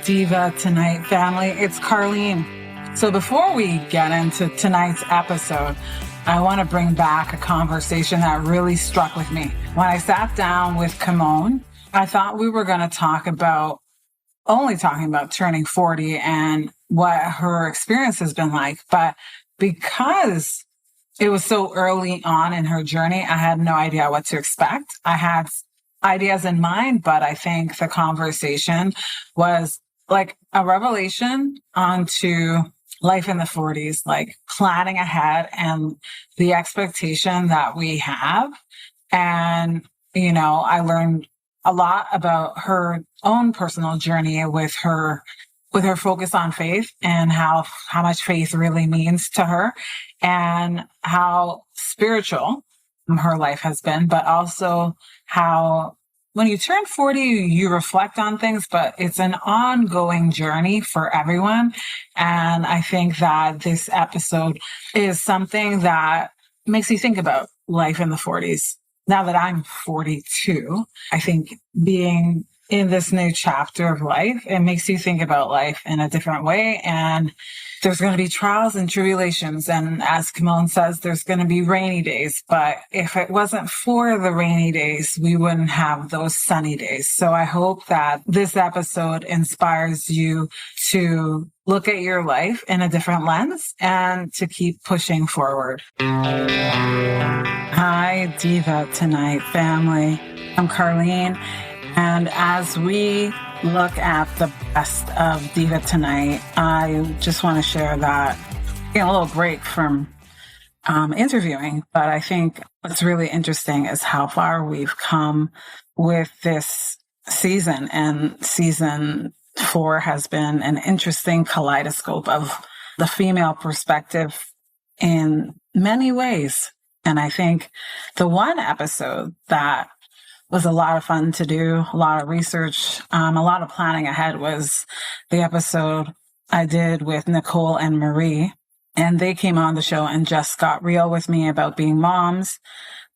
Diva Tonight family. It's Carlene. So before we get into tonight's episode, I want to bring back a conversation that really struck with me. When I sat down with Kimone, I thought we were going to talking about turning 40 and what her experience has been like. But because it was so early on in her journey, I had no idea what to expect. I had ideas in mind, but I think the conversation was like a revelation onto life in the 40s, like planning ahead and the expectation that we have. And, I learned a lot about her own personal journey with her focus on faith and how much faith really means to her and how spiritual her life has been, but also how when you turn 40, you reflect on things, but it's an ongoing journey for everyone. And I think that this episode is something that makes you think about life in the 40s. Now that I'm 42, I think being in this new chapter of life, it makes you think about life in a different way. And there's going to be trials and tribulations. And as Kimone says, there's going to be rainy days. But if it wasn't for the rainy days, we wouldn't have those sunny days. So I hope that this episode inspires you to look at your life in a different lens and to keep pushing forward. Hi, Diva Tonight family. I'm Carlene. And as we look at the best of Diva Tonight, I just want to share that a little break from interviewing. But I think what's really interesting is how far we've come with this season. And season 4 has been an interesting kaleidoscope of the female perspective in many ways. And I think the one episode that was a lot of fun to do, a lot of research, a lot of planning ahead was the episode I did with Nicole and Marie. And they came on the show and just got real with me about being moms.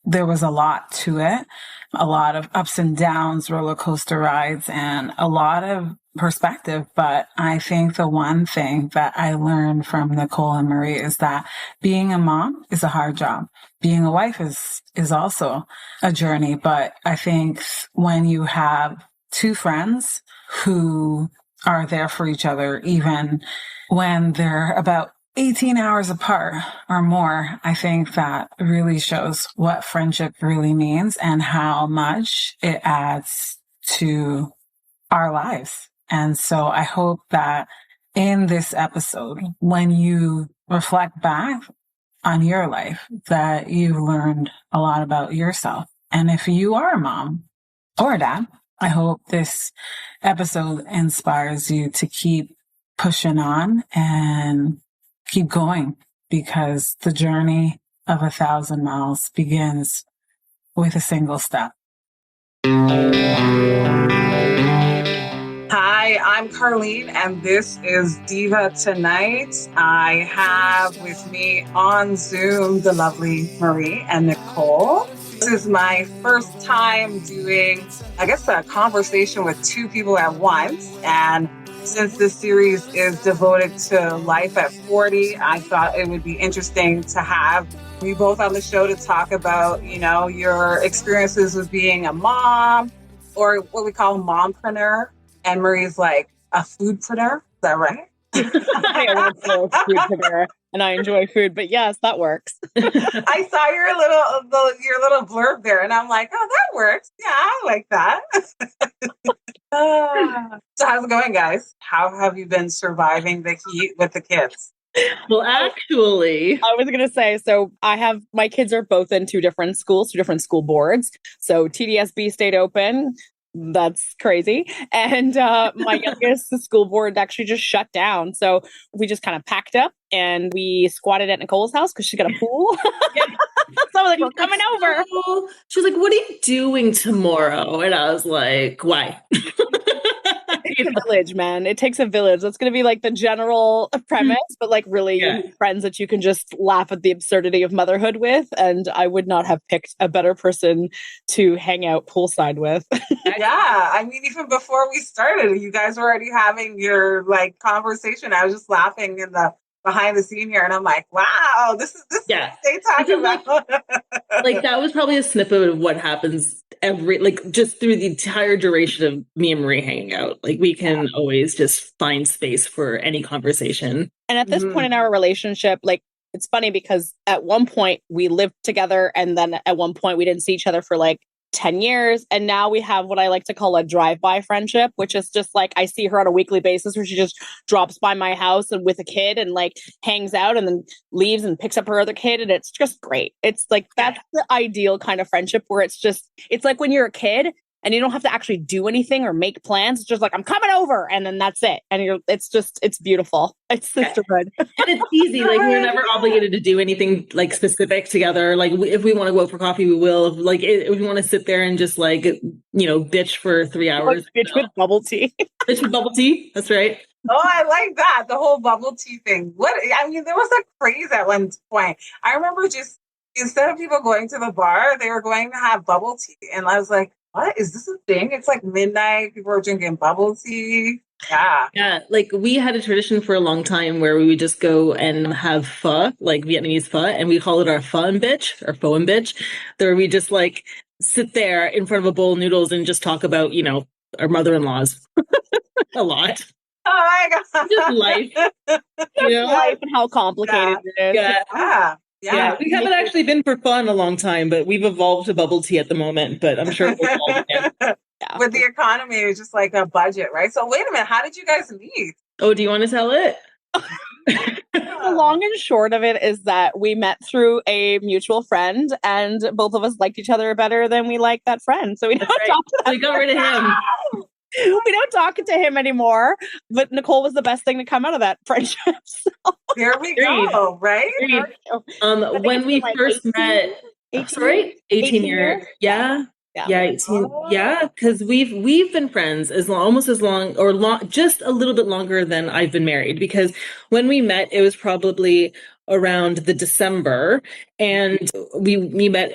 There was a lot to it, a lot of ups and downs, roller coaster rides, and a lot of perspective. But I think the one thing that I learned from Nicole and Marie is that being a mom is a hard job. Being a wife is also a journey. But I think when you have two friends who are there for each other, even when they're about 18 hours apart or more, I think that really shows what friendship really means and how much it adds to our lives. And so I hope that in this episode, when you reflect back on your life, that you've learned a lot about yourself. And if you are a mom or a dad, I hope this episode inspires you to keep pushing on and keep going, because the journey of 1,000 miles begins with a single step. Hi, I'm Carlene, and this is Diva Tonight. I have with me on Zoom the lovely Marie and Nicole. This is my first time doing, a conversation with two people at once. And since this series is devoted to life at 40, I thought it would be interesting to have you both on the show to talk about, your experiences with being a mom, or what we call mompreneur. And Marie's like a foodpreneur. Is that right? I am also a foodpreneur, and I enjoy food, but yes, that works. I saw your little blurb there, and I'm like, oh, that works. Yeah, I like that. So how's it going, guys? How have you been surviving the heat with the kids? Well, actually, I was going to say, so my kids are both in two different schools, two different school boards. So TDSB stayed open. That's crazy. And my youngest school board actually just shut down. So we just kind of packed up and we squatted at Nicole's house because she's got a pool. So I was like, we're coming over. She was like, what are you doing tomorrow? And I was like, why? takes a village, man. It takes a village. That's going to be like the general premise, but like really you need friends that you can just laugh at the absurdity of motherhood with. And I would not have picked a better person to hang out poolside with. Yeah. I mean, even before we started, you guys were already having your like conversation. I was just laughing in the behind the scene here, and I'm like, wow, this is what they talk about. Like that was probably a snippet of what happens just through the entire duration of me and Marie hanging out. Like we can always just find space for any conversation. And at this point in our relationship, like it's funny because at one point we lived together, and then at one point we didn't see each other for like 10 years. And now we have what I like to call a drive-by friendship, which is just like I see her on a weekly basis where she just drops by my house and with a kid and like hangs out and then leaves and picks up her other kid. And it's just great. It's like that's the ideal kind of friendship where it's like when you're a kid and you don't have to actually do anything or make plans. It's just like, I'm coming over. And then that's it. And it's beautiful. It's sisterhood. And it's easy. Like we're never obligated to do anything like specific together. Like if we want to go out for coffee, we will. If we want to sit there and just like, bitch for 3 hours. Bitch with bubble tea. Bitch with bubble tea. That's right. Oh, I like that. The whole bubble tea thing. There was a craze at one point. I remember just instead of people going to the bar, they were going to have bubble tea. And I was like, what? Is this a thing? It's like midnight. People are drinking bubble tea. Yeah. Yeah. Like we had a tradition for a long time where we would just go and have pho, like Vietnamese pho. And we call it our pho and bitch or pho and bitch. There we just like sit there in front of a bowl of noodles and just talk about, our mother-in-laws a lot. Oh my God. Just life. Life and how complicated it is. Yeah, we haven't actually been for fun a long time, but we've evolved to bubble tea at the moment, but I'm sure we'll evolve again. With the economy, it's just like a budget, right? So wait a minute, how did you guys meet? Oh, do you want to tell it? The long and short of it is that we met through a mutual friend, and both of us liked each other better than we liked that friend. So we don't talk to that. We got rid of him. We don't talk to him anymore, but Nicole was the best thing to come out of that friendship. So. There we go, right? When we first met, 18 years. Yeah. Yeah, 18. Yeah, because we've been friends almost as long just a little bit longer than I've been married. Because when we met, it was probably around the December, and we met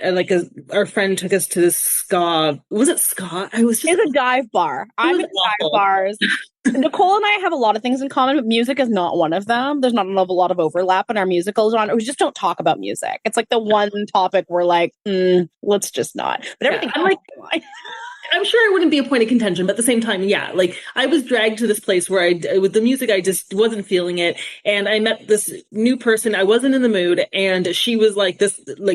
our friend took us to this ska. Was it ska? It's a dive bar. I'm in dive bars. Nicole and I have a lot of things in common, but music is not one of them. There's not a lot of overlap in our musical genre. We just don't talk about music. It's like the one topic we're like, let's just not. But everything I'm sure it wouldn't be a point of contention, but at the same time, like I was dragged to this place where with the music, I just wasn't feeling it. And I met this new person. I wasn't in the mood. And she was like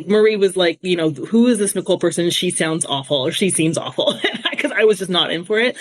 Marie was like, who is this Nicole person? She sounds awful, or she seems awful, because I was just not in for it.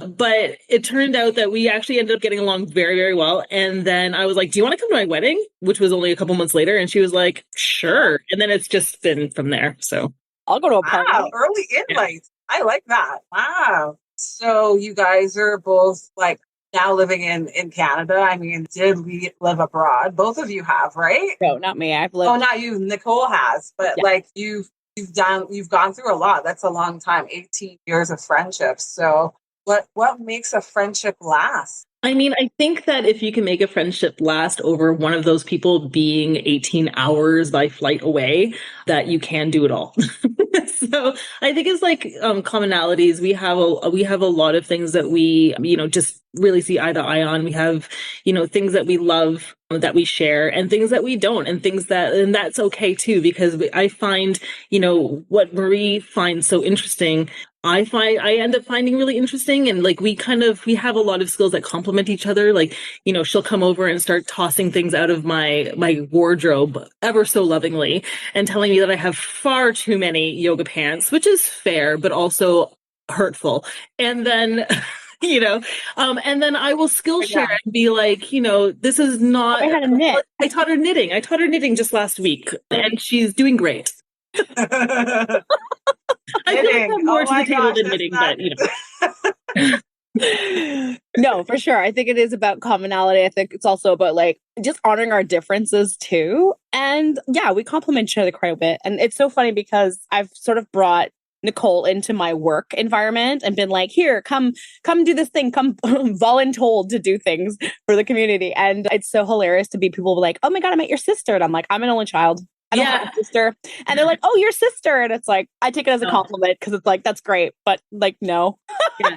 But it turned out that we actually ended up getting along very, very well. And then I was like, do you want to come to my wedding? Which was only a couple months later. And she was like, sure. And then it's just been from there. So I'll go to a party. Wow, early invites. I like that. Wow. So you guys are both like now living in Canada. I mean, did we live abroad? Both of you have, right? No, not me. I've lived. Oh, not you. Nicole has, but like you've gone through a lot. That's a long time. 18 years of friendship. So what makes a friendship last? I mean, I think that if you can make a friendship last over one of those people being 18 hours by flight away, that you can do it all. So I think it's like commonalities. We have a lot of things that we, just really see eye to eye on. We have, things that we love that we share, and things that we don't, and and that's okay too, because I find, what Marie finds so interesting, I end up finding really interesting. And like, we have a lot of skills that complement each other. Like, she'll come over and start tossing things out of my wardrobe ever so lovingly and telling me that I have far too many yoga pants, which is fair, but also hurtful. And then, and then I will skill share and be like, this is not, I had a knit. I taught her knitting just last week, and she's doing great. I feel like I'm more to the table than knitting, but No, for sure. I think it is about commonality. I think it's also about like just honoring our differences too. And yeah, we complement each other quite a bit. And it's so funny because I've sort of brought Nicole into my work environment and been like, here, come do this thing, come voluntold to do things for the community. And it's so hilarious to be people like, oh my God, I met your sister. And I'm like, I'm an only child. I don't have a sister. And they're like, oh, your sister. And it's like, I take it as a compliment because it's like, that's great. But like, no. Yeah.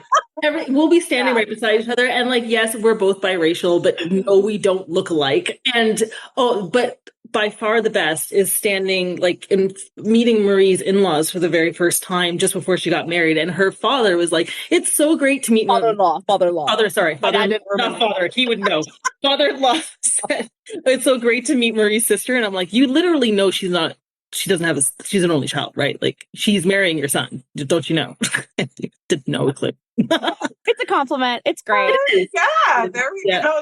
We'll be standing right beside each other. And like, yes, we're both biracial, but no, we don't look alike. And, but by far the best is standing like in meeting Marie's in-laws for the very first time just before she got married. And her father was like, it's so great to meet father-in-law. Not father. He would know. Father-in-law said, it's so great to meet Marie's sister. And I'm like, you literally know she's an only child, right? Like she's marrying your son. Don't you know? Didn't know a clip. It's a compliment. It's great. Yeah, there we go.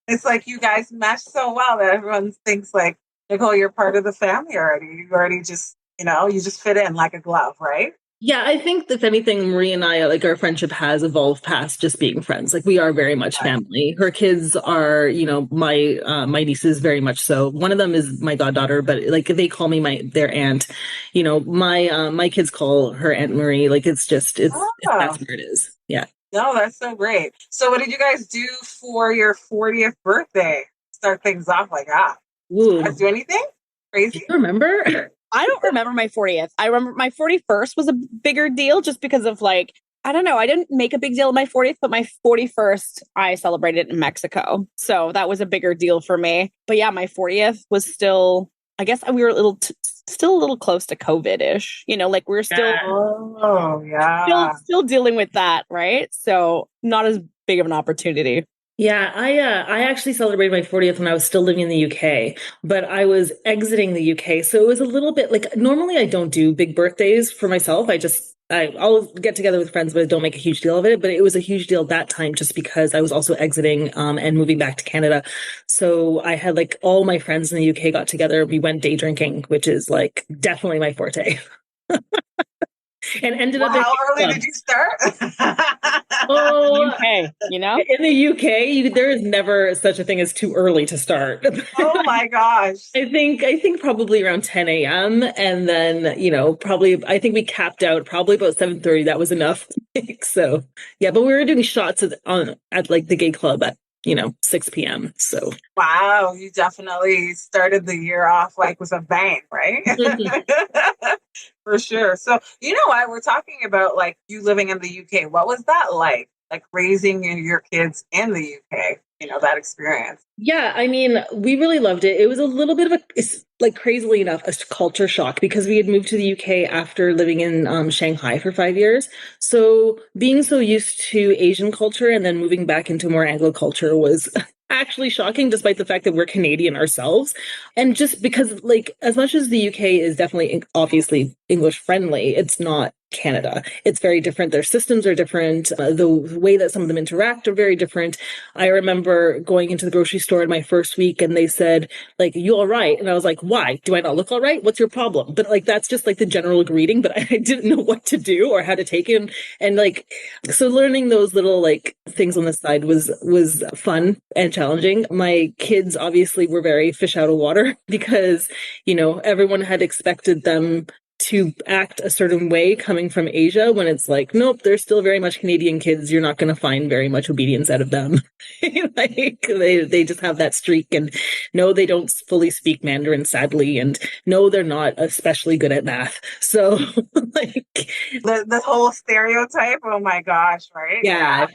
It's like you guys mesh so well that everyone thinks like, Nicole, you're part of the family already. You already just, you just fit in like a glove, right? Yeah, I think if anything, Marie and I, like our friendship has evolved past just being friends. Like we are very much family. Her kids are, my nieces very much so. One of them is my goddaughter, but like they call me their aunt. My kids call her Aunt Marie. Like it's that's where it is. Yeah. No, that's so great. So what did you guys do for your 40th birthday? Start things off like that. Did you guys do anything crazy? Do you remember? I don't remember my 40th. I remember my 41st was a bigger deal just because of like, I don't know. I didn't make a big deal of my 40th, but my 41st, I celebrated in Mexico. So that was a bigger deal for me. But yeah, my 40th was still, I guess we were still a little close to COVID-ish, like we're still, still dealing with that. Right. So not as big of an opportunity. Yeah, I actually celebrated my 40th when I was still living in the UK, but I was exiting the UK. So it was a little bit like, normally I don't do big birthdays for myself. I'll get together with friends, but I don't make a huge deal of it. But it was a huge deal that time just because I was also exiting and moving back to Canada. So I had like all my friends in the UK got together. We went day drinking, which is like definitely my forte. And ended up. How early did you start? UK, In the UK, there is never such a thing as too early to start. Oh my gosh! I think probably around 10 a.m. and then I think we capped out probably about 7:30. That was enough. So yeah, but we were doing shots at like the gay club at 6 p.m. So wow, you definitely started the year off like with a bang, right? Mm-hmm. For sure. So you know what? We're talking about like you living in the UK. What was that like raising your kids in the UK? That experience. Yeah, I mean, we really loved it. It was a little bit of crazily enough, a culture shock because we had moved to the UK after living in Shanghai for 5 years. So being so used to Asian culture and then moving back into more Anglo culture was actually shocking, despite the fact that we're Canadian ourselves. And just because, like, as much as the UK is definitely obviously English friendly, it's not Canada. It's very different. Their systems are different. The way that some of them interact are very different. I remember going into the grocery store in my first week and they said, like, you all right? And I was like, why? Do I not look all right? What's your problem? But like, that's just like the general greeting, but I didn't know what to do or how to take it. And like, so learning those little like things on the side was fun and challenging. My kids obviously were very fish out of water because, everyone had expected them to act a certain way coming from Asia when it's like, nope, they're still very much Canadian kids. You're not going to find very much obedience out of them. Like they just have that streak, and no, they don't fully speak Mandarin, sadly. And no, they're not especially good at math. So like the whole stereotype. Oh my gosh. Right. Yeah.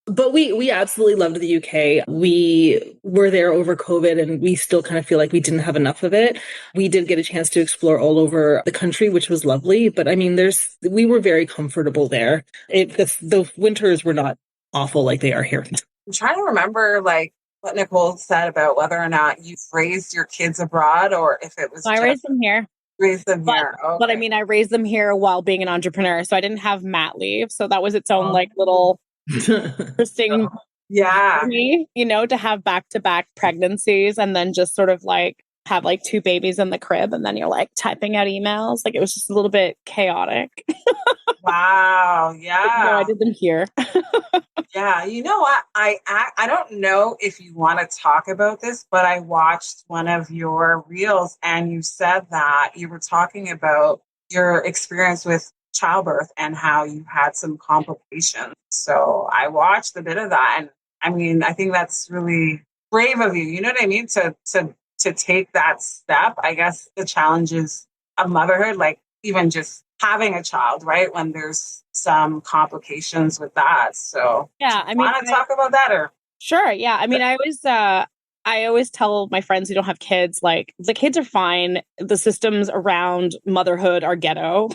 But we absolutely loved the UK. We were there over COVID and we still kind of feel like we didn't have enough of it. We did get a chance to explore all over the country, which was lovely. But I mean, we were very comfortable there. The winters were not awful like they are here. I'm trying to remember like what Nicole said about whether or not you've raised your kids abroad or if it was. I raised them here. Raised them here. Okay. But I mean, I raised them here while being an entrepreneur. So I didn't have mat leave. So that was its own like little interesting for me, to have back-to-back pregnancies and then just sort of like have like two babies in the crib and then you're like typing out emails. Like it was just a little bit chaotic. Wow. Yeah. No, I did them here. Yeah. You know what? I don't know if you want to talk about this, but I watched one of your reels and you said that you were talking about your experience with childbirth and how you had some complications. So I watched a bit of that, and I mean, I think that's really brave of you. You know what I mean? To take that step. I guess the challenges of motherhood, like even just having a child, right? When there's some complications with that. So Yeah, I mean, want to talk about that or? sure. Yeah. I mean, I always tell my friends who don't have kids, like, the kids are fine. The systems around motherhood are ghetto.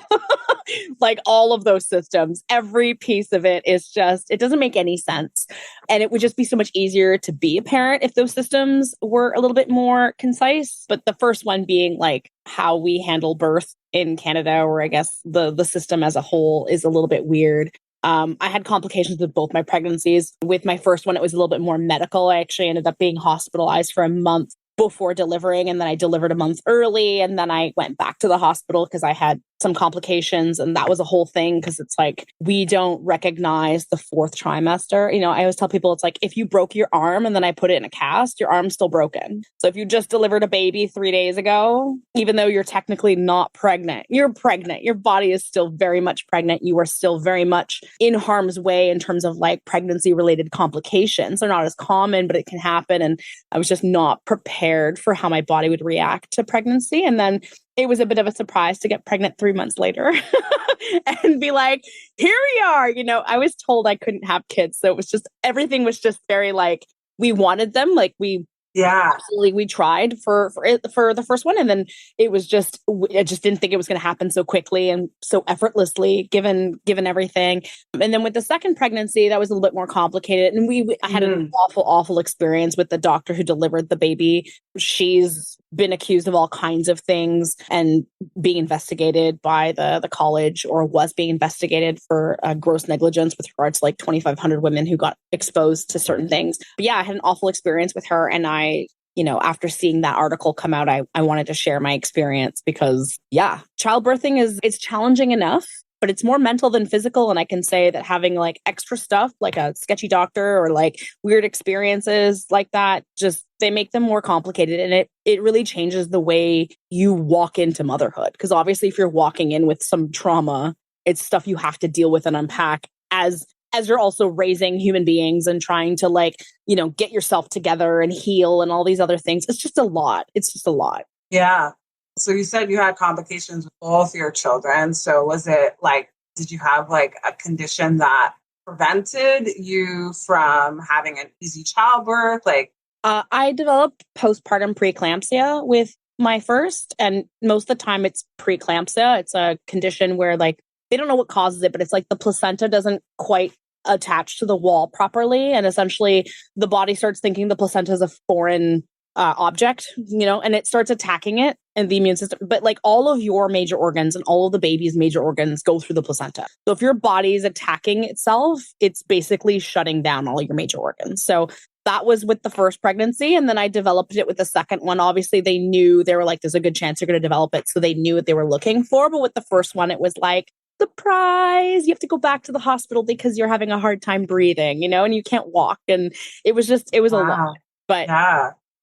Like, all of those systems, every piece of it is just, it doesn't make any sense. And it would just be so much easier to be a parent if those systems were a little bit more concise. But the first one being like how we handle birth in Canada, or I guess the system as a whole, is a little bit weird. I had complications with both my pregnancies. With my first one, it was a little bit more medical. I actually ended up being hospitalized for a month before delivering, and then I delivered a month early, and then I went back to the hospital because I had some complications, and that was a whole thing, because it's like, we don't recognize the fourth trimester. You know, I always tell people, it's like, if you broke your arm and then I put it in a cast, your arm's still broken. So if you just delivered a baby 3 days ago, even though you're technically not pregnant, you're pregnant. Your body is still very much pregnant. You are still very much in harm's way in terms of like pregnancy related complications. They're not as common, but it can happen. And I was just not prepared for how my body would react to pregnancy. And then it was a bit of a surprise to get pregnant 3 months later and be like, here we are. You know, I was told I couldn't have kids. So it was just, everything was just very like, we wanted them. Like, absolutely, we tried for the first one, and then it was just, I just didn't think it was going to happen so quickly and so effortlessly, given everything. And then with the second pregnancy, that was a little bit more complicated, and I had an awful experience with the doctor who delivered the baby. She's been accused of all kinds of things and being investigated by the college, or was being investigated for gross negligence with regards to like 2,500 women who got exposed to certain things. But yeah, I had an awful experience with her, and you know, after seeing that article come out, I wanted to share my experience, because yeah, childbirthing it's challenging enough, but it's more mental than physical. And I can say that having like extra stuff, like a sketchy doctor or like weird experiences like that, just, they make them more complicated. And it really changes the way you walk into motherhood. Because obviously, if you're walking in with some trauma, it's stuff you have to deal with and unpack as you're also raising human beings and trying to, like, you know, get yourself together and heal and all these other things. It's just a lot. It's just a lot. Yeah. So you said you had complications with both your children. So was it like, did you have like a condition that prevented you from having an easy childbirth? Like, I developed postpartum preeclampsia with my first, and most of the time it's preeclampsia. It's a condition where, like, they don't know what causes it, but it's like the placenta doesn't quite attach to the wall properly. And essentially the body starts thinking the placenta is a foreign object, you know, and it starts attacking it and the immune system. But like, all of your major organs and all of the baby's major organs go through the placenta. So if your body is attacking itself, it's basically shutting down all your major organs. So that was with the first pregnancy. And then I developed it with the second one. Obviously, they were like, there's a good chance you're going to develop it. So they knew what they were looking for. But with the first one, it was like, surprise, you have to go back to the hospital because you're having a hard time breathing, you know, and you can't walk. And it was a lot. But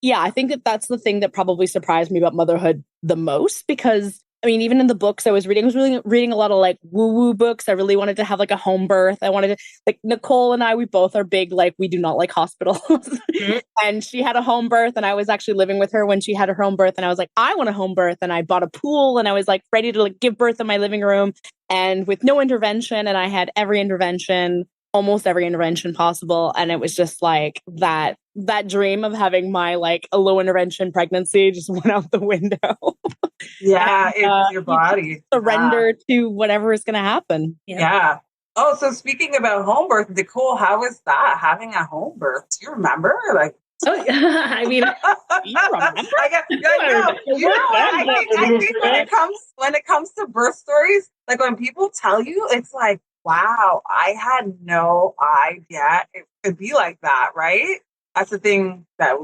yeah, I think that's the thing that probably surprised me about motherhood the most, because I mean, even in the books I was really reading a lot of like woo-woo books. I really wanted to have like a home birth. I wanted to, like, Nicole and I, we both are big, like, we do not like hospitals. And she had a home birth, and I was actually living with her when she had her home birth. And I was like, I want a home birth. And I bought a pool, and I was like ready to like give birth in my living room, and with no intervention. And I had almost every intervention possible. And it was just like that dream of having my like a low intervention pregnancy just went out the window. Yeah, it's your body. You surrender to whatever is going to happen. Yeah. Oh, so speaking about home birth, Nicole, how was that, having a home birth? Do you remember? Like, I mean, you remember? I think when it comes to birth stories, like when people tell you, it's like, wow, I had no idea it could be like that, right? That's the thing that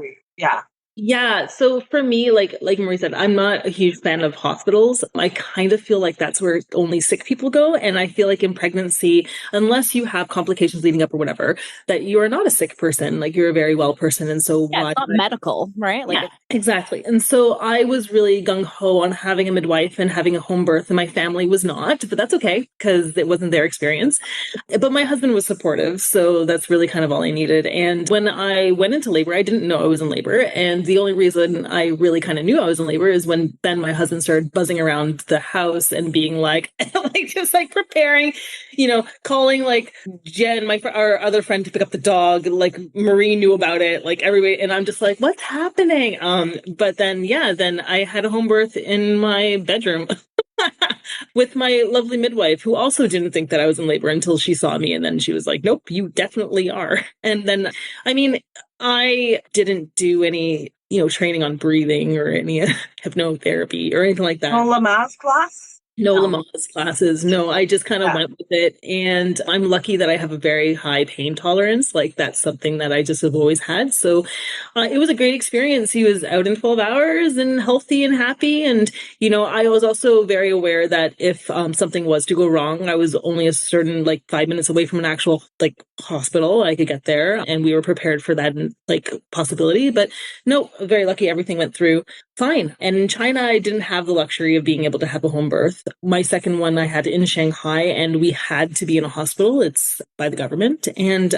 Yeah. So for me, like Marie said, I'm not a huge fan of hospitals. I kind of feel like that's where only sick people go. And I feel like in pregnancy, unless you have complications leading up or whatever, that you are not a sick person. Like you're a very well person. And so Yeah, why it's not medical, right? Like yeah, exactly. And so I was really gung ho on having a midwife and having a home birth, and my family was not, but that's okay because it wasn't their experience. But my husband was supportive, so that's really kind of all I needed. And when I went into labor, I didn't know I was in labor. And the only reason I really kind of knew I was in labor is when then my husband started buzzing around the house and being like, like just like preparing, calling like Jen, our other friend, to pick up the dog. Like Marie knew about it, like everybody, and I'm just like, what's happening? But then then I had a home birth in my bedroom with my lovely midwife, who also didn't think that I was in labor until she saw me, and then she was like, "Nope, you definitely are." And then, I mean, I didn't do any, training on breathing or any hypnotherapy or anything like that. No Lamaze class? No Lamaze classes. No, I just kind of went with it. And I'm lucky that I have a very high pain tolerance. Like that's something that I just have always had. So it was a great experience. He was out in 12 hours and healthy and happy. And, I was also very aware that if something was to go wrong, I was only a certain like 5 minutes away from an actual like hospital. I could get there, and we were prepared for that like possibility. But no, very lucky. Everything went through fine. And in China, I didn't have the luxury of being able to have a home birth. My second one I had in Shanghai, and we had to be in a hospital. It's by the government. And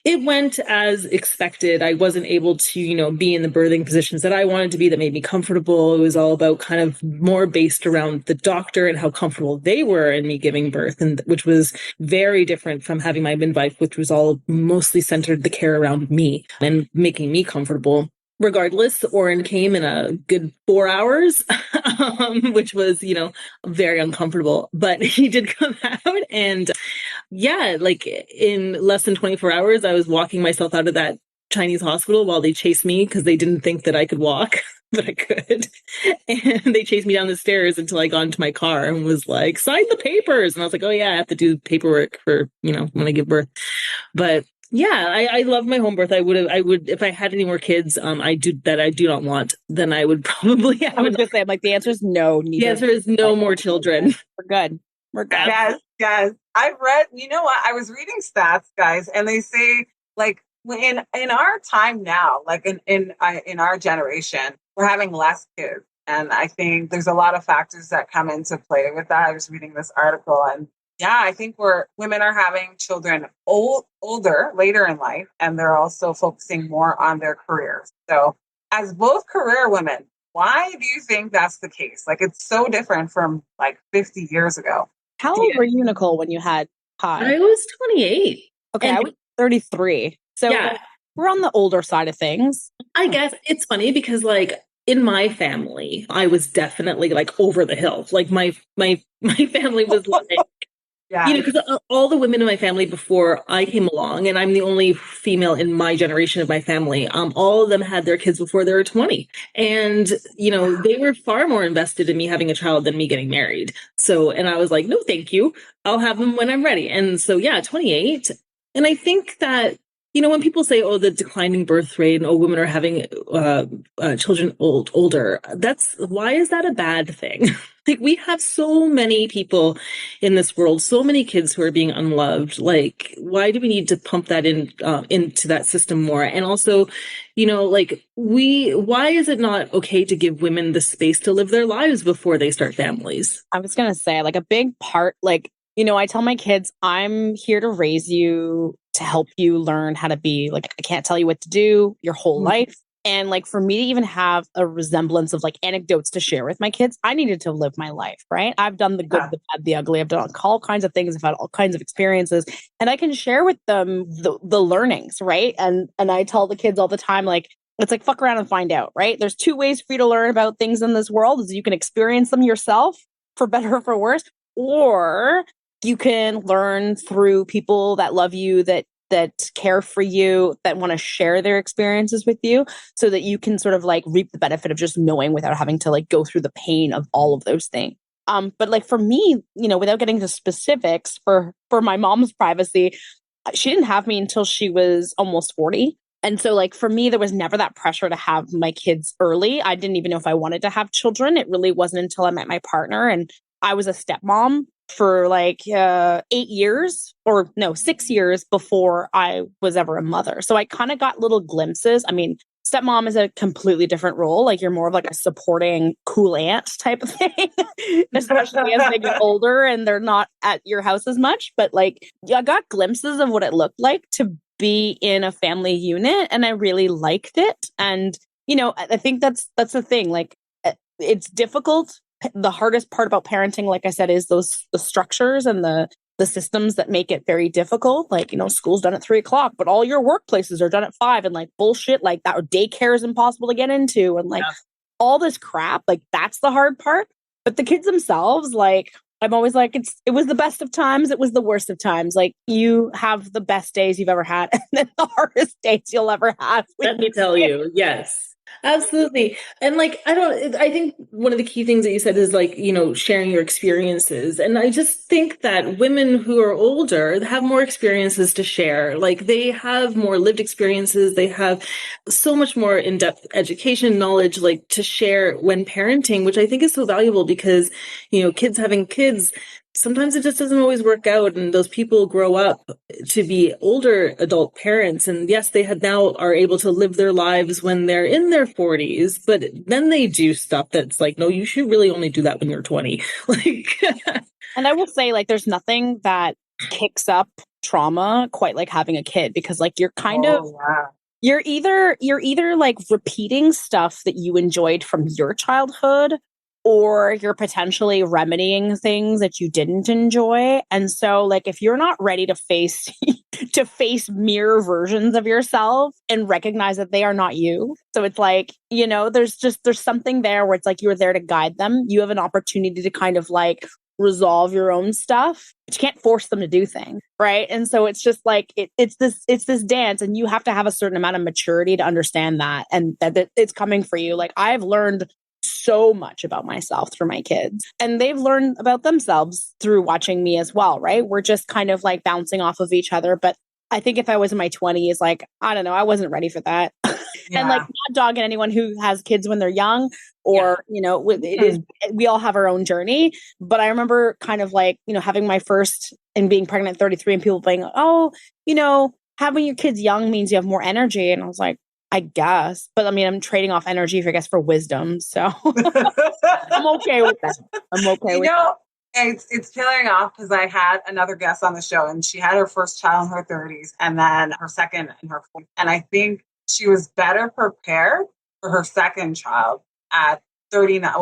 it went as expected. I wasn't able to, be in the birthing positions that I wanted to be that made me comfortable. It was all about kind of more based around the doctor and how comfortable they were in me giving birth, and which was very different from having my midwife, which was all mostly centered the care around me and making me comfortable. Regardless, Oren came in a good 4 hours, which was, very uncomfortable, but he did come out. And like in less than 24 hours, I was walking myself out of that Chinese hospital while they chased me because they didn't think that I could walk, but I could. And they chased me down the stairs until I got into my car and was like, sign the papers. And I was like, oh yeah, I have to do paperwork for, when I give birth. But yeah, I love my home birth. I would, if I had any more kids, I do not want, then I would probably have. I was going to say, like, the answer is no. The answer is no more children. We're good. We're good. Yes. I've read, you know what? I was reading stats, guys, and they say like in our time now, like in our generation, we're having less kids. And I think there's a lot of factors that come into play with that. I was reading this article, and yeah, I think women are having children older, later in life, and they're also focusing more on their careers. So as both career women, why do you think that's the case? Like, it's so different from like 50 years ago. How old were you, Nicole, when you had Kai? I was 28. Okay, I was 33. So we're on the older side of things. I guess it's funny because like in my family, I was definitely like over the hill. Like my family was like, because all the women in my family before I came along, and I'm the only female in my generation of my family, all of them had their kids before they were 20. And, they were far more invested in me having a child than me getting married. So, and I was like, no, thank you. I'll have them when I'm ready. And so, 28. And I think that, when people say, oh, the declining birth rate and women are having children older, why is that a bad thing? Like, we have so many people in this world, so many kids who are being unloved. Like, why do we need to pump that into that system more? And also, why is it not okay to give women the space to live their lives before they start families? I was going to say, like, a big part, like, I tell my kids, I'm here to raise you, to help you learn how to be, like, I can't tell you what to do your whole life. And like, for me to even have a resemblance of like anecdotes to share with my kids, I needed to live my life, right? I've done the good, the bad, the ugly. I've done all kinds of things. I've had all kinds of experiences, and I can share with them the learnings, right? And I tell the kids all the time, like, it's like, fuck around and find out, right? There's two ways for you to learn about things in this world: is you can experience them yourself, for better or for worse, or you can learn through people that love you, that care for you, that want to share their experiences with you, so that you can sort of like reap the benefit of just knowing without having to like go through the pain of all of those things. But like for me, without getting to specifics, for my mom's privacy, she didn't have me until she was almost 40. And so like for me, there was never that pressure to have my kids early. I didn't even know if I wanted to have children. It really wasn't until I met my partner, and I was a stepmom for like 8 years, or no, 6 years before I was ever a mother. So I kind of got little glimpses. I mean, stepmom is a completely different role. Like you're more of like a supporting cool aunt type of thing, especially as they get older and they're not at your house as much. But like I got glimpses of what it looked like to be in a family unit, and I really liked it. And I think that's the thing. Like it's difficult. The hardest part about parenting, like I said, is the structures and the systems that make it very difficult. Like, school's done at 3:00, but all your workplaces are done at 5, and like bullshit like that. Or daycare is impossible to get into, and like all this crap. Like that's the hard part. But the kids themselves, like I'm always like, it was the best of times. It was the worst of times. Like you have the best days you've ever had, and then the hardest days you'll ever have. Let me tell you, yes. Absolutely. And like, I think one of the key things that you said is like, sharing your experiences. And I just think that women who are older have more experiences to share. Like they have more lived experiences. They have so much more in-depth education knowledge, like to share when parenting, which I think is so valuable because, kids having kids, sometimes it just doesn't always work out, and those people grow up to be older adult parents, and yes, they now are able to live their lives when they're in their 40s, but then they do stuff that's like, no, you should really only do that when you're 20. Like, and I will say, like, there's nothing that kicks up trauma quite like having a kid, because like you're kind of you're either like repeating stuff that you enjoyed from your childhood, or you're potentially remedying things that you didn't enjoy. And so like if you're not ready to face mirror versions of yourself and recognize that they are not you. So it's like, there's something there where it's like you're there to guide them. You have an opportunity to kind of like resolve your own stuff, but you can't force them to do things, right? And so it's just like it's this dance, and you have to have a certain amount of maturity to understand that, and that it's coming for you. Like I've learned so much about myself through my kids, and they've learned about themselves through watching me as well, right? We're just kind of like bouncing off of each other. But I think if I was in my 20s, like, I don't know, I wasn't ready for that. And like not dogging anyone who has kids when they're young, or, it is, we all have our own journey. But I remember kind of like, having my first and being pregnant at 33, and people being, oh, having your kids young means you have more energy. And I was like, I guess, but I mean, I'm trading off energy, for wisdom. So I'm okay with that. I'm okay with that. It's tailing off because I had another guest on the show, and she had her first child in her 30s and then her second in her 40s. And I think she was better prepared for her second child at 39,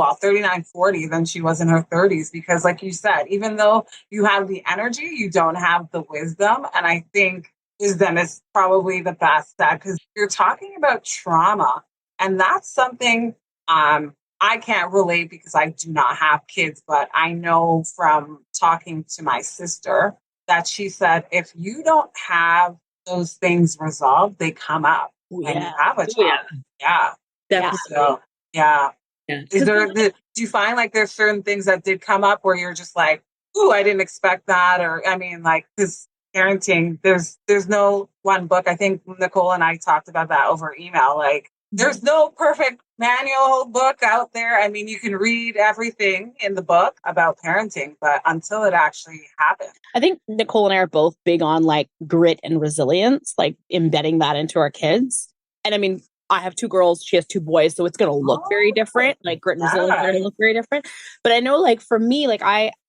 40 than she was in her 30s. Because like you said, even though you have the energy, you don't have the wisdom. And I think wisdom is probably the best that, because you're talking about trauma, and that's something I can't relate because I do not have kids, but I know from talking to my sister that she said if you don't have those things resolved, they come up when you have a child. Yeah. Definitely. So, yeah. Do you find like there's certain things that did come up where you're just like, ooh, I didn't expect that? Or I mean, like this parenting, there's no one book. I think Nicole and I talked about that over email. Like there's no perfect manual book out there. I mean, you can read everything in the book about parenting, but until it actually happens. I think Nicole and I are both big on like grit and resilience, like embedding that into our kids. And I mean, I have 2 girls, she has 2 boys, so it's going to look very different. Like grit and resilience are going to look very different. But I know like for me, like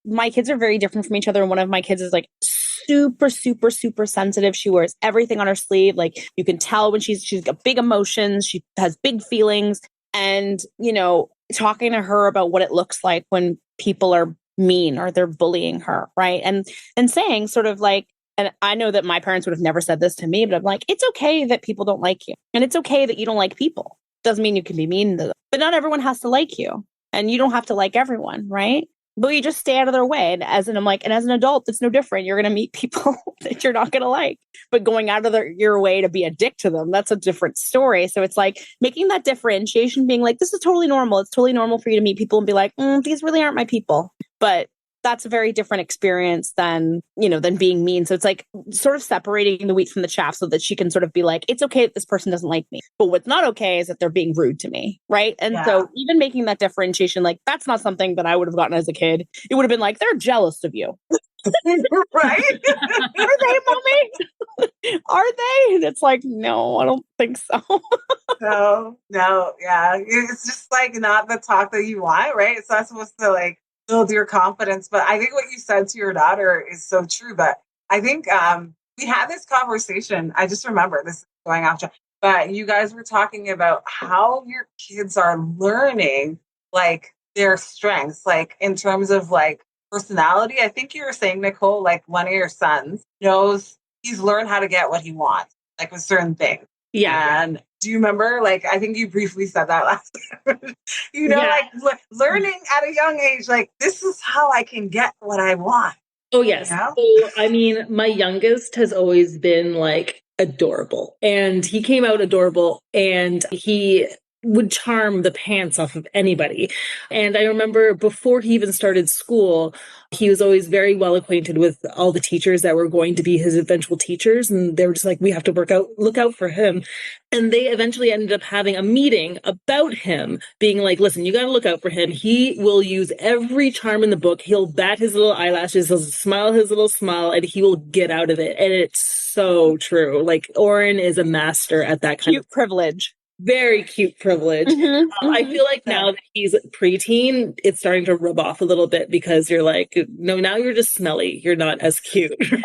my kids are very different from each other. And one of my kids is like super, super, super sensitive. She wears everything on her sleeve. Like you can tell when she's got big emotions. She has big feelings. And, talking to her about what it looks like when people are mean or they're bullying her. Right. And saying sort of like, and I know that my parents would have never said this to me, but I'm like, it's okay that people don't like you. And it's okay that you don't like people. Doesn't mean you can be mean to them. But not everyone has to like you. And you don't have to like everyone, right? But you just stay out of their way. And as an adult, it's no different. You're going to meet people that you're not going to like. But going out of your way to be a dick to them, that's a different story. So it's like making that differentiation, being like, this is totally normal. It's totally normal for you to meet people and be like, these really aren't my people. But that's a very different experience than, than being mean. So it's like sort of separating the wheat from the chaff so that she can sort of be like, it's okay that this person doesn't like me, but what's not okay is that they're being rude to me. Right. And so even making that differentiation, like that's not something that I would have gotten as a kid. It would have been like, they're jealous of you. Right? Are they, mommy? Are they? And it's like, no, I don't think so. No, yeah. It's just like not the talk that you want, right? It's not supposed to like build your confidence. But I think what you said to your daughter is so true. But I think we had this conversation. I just remember this is going off, but you guys were talking about how your kids are learning like their strengths, like in terms of like personality. I think you were saying, Nicole, like one of your sons knows he's learned how to get what he wants, like with certain things. Yeah. And do you remember, like, I think you briefly said that last time, like learning at a young age, like, this is how I can get what I want. Oh, yes. You know? So, I mean, my youngest has always been like adorable, and he came out adorable, and he would charm the pants off of anybody. And I remember before he even started school, he was always very well acquainted with all the teachers that were going to be his eventual teachers. And they were just like, we have to look out for him. And they eventually ended up having a meeting about him being like, listen, you got to look out for him. He will use every charm in the book. He'll bat his little eyelashes, he'll smile his little smile, and he will get out of it. And it's so true. Like Oren is a master at that kind of privilege. Very cute privilege. I feel like now that he's preteen, it's starting to rub off a little bit because you're like, no, now you're just smelly. You're not as cute. He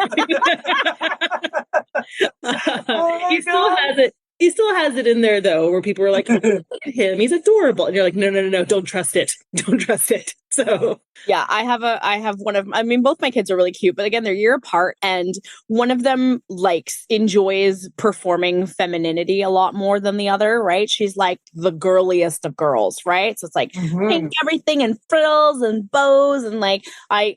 still has it. He still has it in there though, where people are like, oh, look at him, he's adorable. And you're like, no, don't trust it. Don't trust it. So yeah, I have both my kids are really cute, but again, they're a year apart. And one of them enjoys performing femininity a lot more than the other, right? She's like the girliest of girls, right? So it's like pink everything and frills and bows. And like, I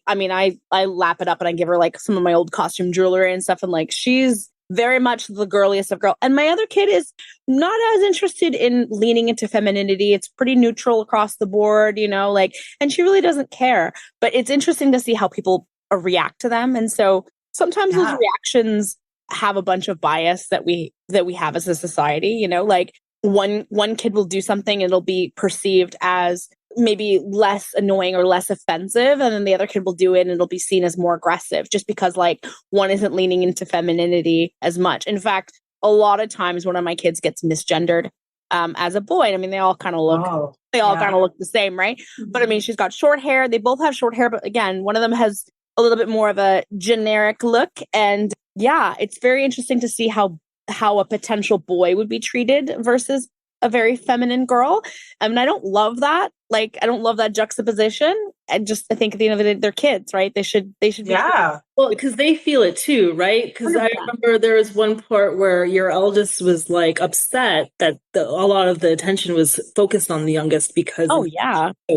lap it up and I give her like some of my old costume jewelry and stuff. And like, she's very much the girliest of girl. And my other kid is not as interested in leaning into femininity. It's pretty neutral across the board, and she really doesn't care. But it's interesting to see how people react to them. And so sometimes those reactions have a bunch of bias that we have as a society, like one kid will do something and it'll be perceived as maybe less annoying or less offensive, and then the other kid will do it and it'll be seen as more aggressive just because like one isn't leaning into femininity as much. In fact, a lot of times one of my kids gets misgendered as a boy. I mean, they all kind of look kind of look the same, right? But I mean, she's got short hair. They both have short hair, but again, one of them has a little bit more of a generic look. And yeah, it's very interesting to see how a potential boy would be treated versus a very feminine girl. I mean, I don't love that. Like, I don't love that juxtaposition. I think at the end of the day, they're kids, right? They should be. Yeah. Well, because they feel it too, right? Because I remember there was one part where your eldest was like upset that a lot of the attention was focused on the youngest because so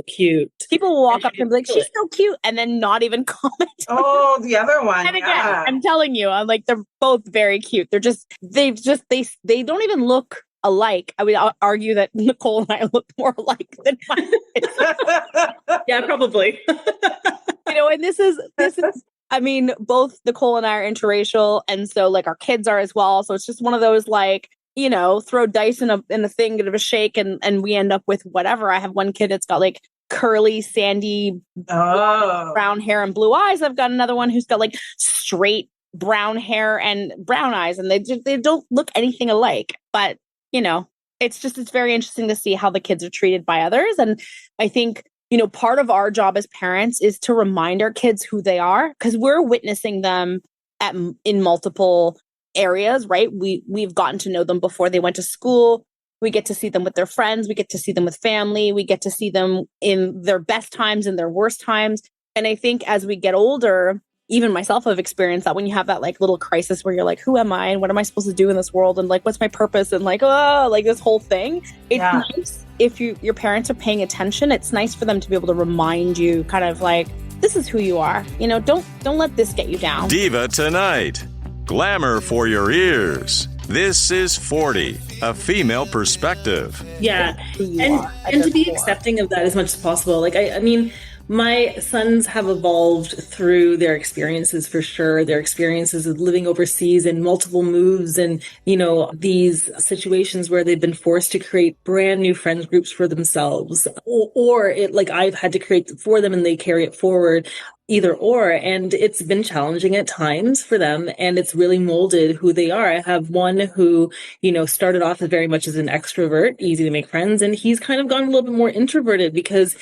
cute. People will walk up and be like, she's so cute, and then not even comment. Oh, the other one. And again, I'm telling you, I'm like, they're both very cute. They don't even look alike. I would argue that Nicole and I look more alike than my kids. Yeah, probably. And this is, I mean, both Nicole and I are interracial, and so like our kids are as well. So it's just one of those like, throw dice in a thing, give a shake, and we end up with whatever. I have one kid that's got like curly, sandy, brown hair and blue eyes. I've got another one who's got like straight brown hair and brown eyes, and they don't look anything alike, but it's very interesting to see how the kids are treated by others. And I think, part of our job as parents is to remind our kids who they are, because we're witnessing them in multiple areas, right? We've gotten to know them before they went to school. We get to see them with their friends. We get to see them with family. We get to see them in their best times and their worst times. And I think as we get older, even myself have experienced that when you have that like little crisis where you're like, who am I and what am I supposed to do in this world? And like, what's my purpose? And like, like this whole thing. It's nice if your parents are paying attention. It's nice for them to be able to remind you kind of like, this is who you are. Don't let this get you down. Diva Tonight. Glamour for your ears. This is 40, a female perspective. Yeah. And to be accepting of that as much as possible. Like, I mean, My sons have evolved through their experiences for sure. Their experiences of living overseas and multiple moves and, these situations where they've been forced to create brand new friends groups for themselves or it like I've had to create for them and they carry it forward. Either or. And it's been challenging at times for them. And it's really molded who they are. I have one who, started off as very much as an extrovert, easy to make friends. And he's kind of gone a little bit more introverted because,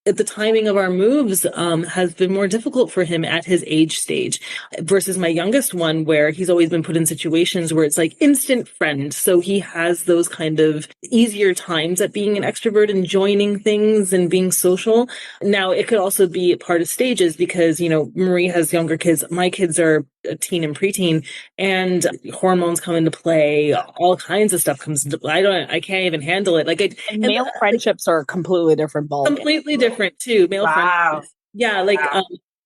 at the timing of our moves has been more difficult for him at his age stage versus my youngest one, where he's always been put in situations where it's like instant friend. So he has those kind of easier times at being an extrovert and joining things and being social. Now, it could also be a part of stages because, Marie has younger kids. My kids are a teen and preteen, and hormones come into play. All kinds of stuff comes into play. I can't even handle it. Male friendships are a completely different ballgame. Completely different too. Male friendships. Yeah,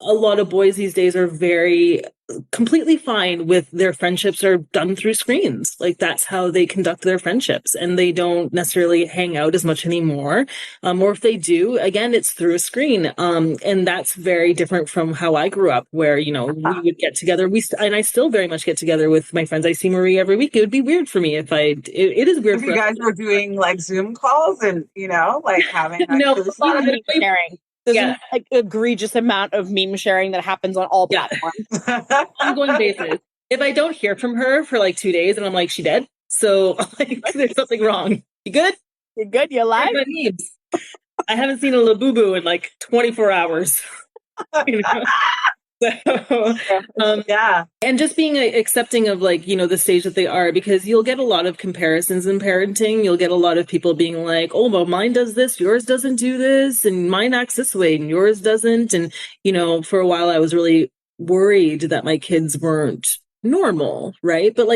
a lot of boys these days are very completely fine with their friendships are done through screens. Like that's how they conduct their friendships, and they don't necessarily hang out as much anymore. Or if they do, again, it's through a screen. And that's very different from how I grew up, where we would get together. And I still very much get together with my friends. I see Marie every week. It would be weird for me if it is weird. If you guys were doing like Zoom calls and having no, sharing. There's an egregious amount of meme sharing that happens on all platforms. Ongoing basis. If I don't hear from her for like 2 days and I'm like, she dead? So there's something wrong. You good? You're good? You're alive? I haven't seen a Labubu in like 24 hours. So, and just being accepting of the stage that they are, because you'll get a lot of comparisons in parenting. You'll get a lot of people being like, oh, well, mine does this, yours doesn't do this, and mine acts this way and yours doesn't. And, for a while I was really worried that my kids weren't normal, right? But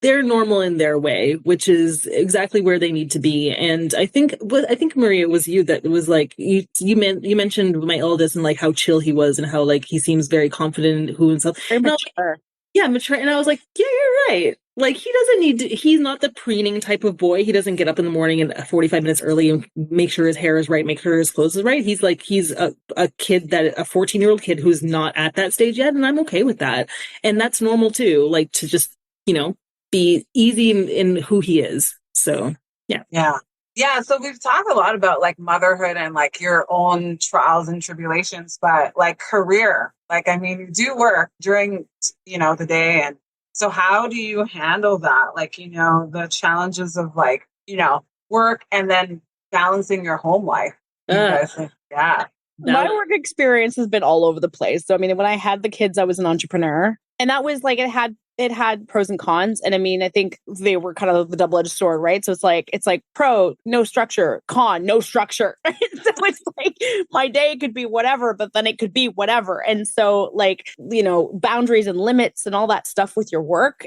they're normal in their way, which is exactly where they need to be. And I think Maria, it was you that was like, you mentioned my eldest and how chill he was and how he seems very confident in who himself. Very mature. Mature. And I was like, yeah, you're right. He doesn't need to, he's not the preening type of boy. He doesn't get up in the morning and 45 minutes early and make sure his hair is right, make sure his clothes is right. He's a kid a 14-year-old kid who's not at that stage yet. And I'm okay with that. And that's normal too. To just, be easy in who he is. So, yeah. Yeah. So we've talked a lot about motherhood and your own trials and tribulations, but career, you do work during, the day. And so how do you handle that? The challenges of work and then balancing your home life. Yeah. My work experience has been all over the place. So, when I had the kids, I was an entrepreneur, and that was it had pros and cons. And I think they were kind of the double-edged sword, right? So it's like pro, no structure, con, no structure. So it's my day could be whatever, but then it could be whatever. And so boundaries and limits and all that stuff with your work,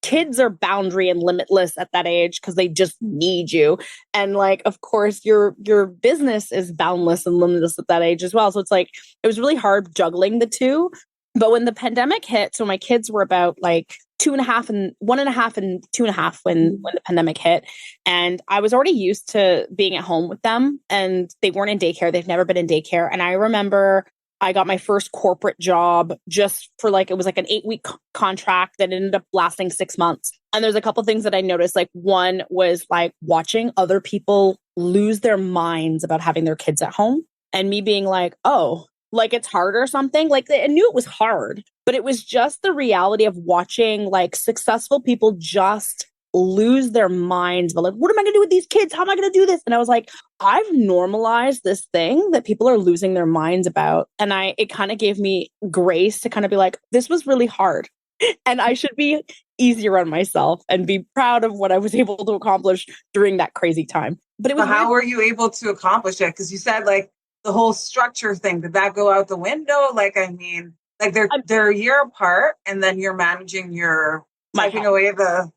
kids are boundary and limitless at that age because they just need you. And of course your business is boundless and limitless at that age as well. So it's it was really hard juggling the two. But when the pandemic hit, so my kids were about 2.5 and 1.5 and 2.5 when the pandemic hit. And I was already used to being at home with them, and they weren't in daycare. They've never been in daycare. And I remember I got my first corporate job just for it was an 8-week contract that ended up lasting 6 months. And there's a couple things that I noticed. One was watching other people lose their minds about having their kids at home, and me being oh, it's hard or something. I knew it was hard, but it was just the reality of watching successful people just lose their minds. But what am I going to do with these kids? How am I going to do this? And I was I've normalized this thing that people are losing their minds about. And it kind of gave me grace to kind of be this was really hard. And I should be easier on myself and be proud of what I was able to accomplish during that crazy time. But it was how were you able to accomplish it? Because you said the whole structure thing, did that go out the window? They're a year apart, and then you're managing your typing away the,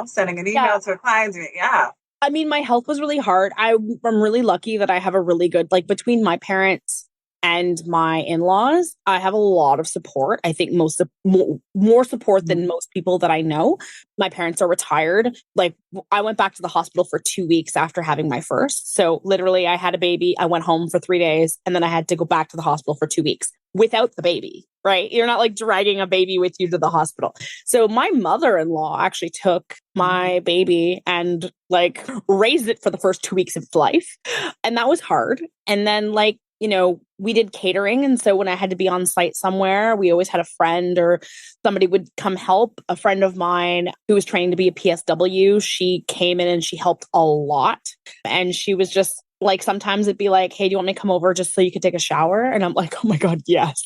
sending an email to a client. Yeah. My health was really hard. I'm really lucky that I have a really good, between my parents and my in-laws, I have a lot of support. I think more support than most people that I know. My parents are retired. Like, I went back to the hospital for 2 weeks after having my first. So literally I had a baby. I went home for 3 days and then I had to go back to the hospital for 2 weeks without the baby, right? You're not like dragging a baby with you to the hospital. So my mother-in-law actually took my baby and like raised it for the first 2 weeks of life. And that was hard. And then like, you know, we did catering. And so when I had to be on site somewhere, we always had a friend or somebody would come help. A friend of mine who was trained to be a PSW, she came in and she helped a lot. And she was just like, sometimes it'd be like, hey, do you want me to come over just so you could take a shower? And I'm like, oh my God, yes.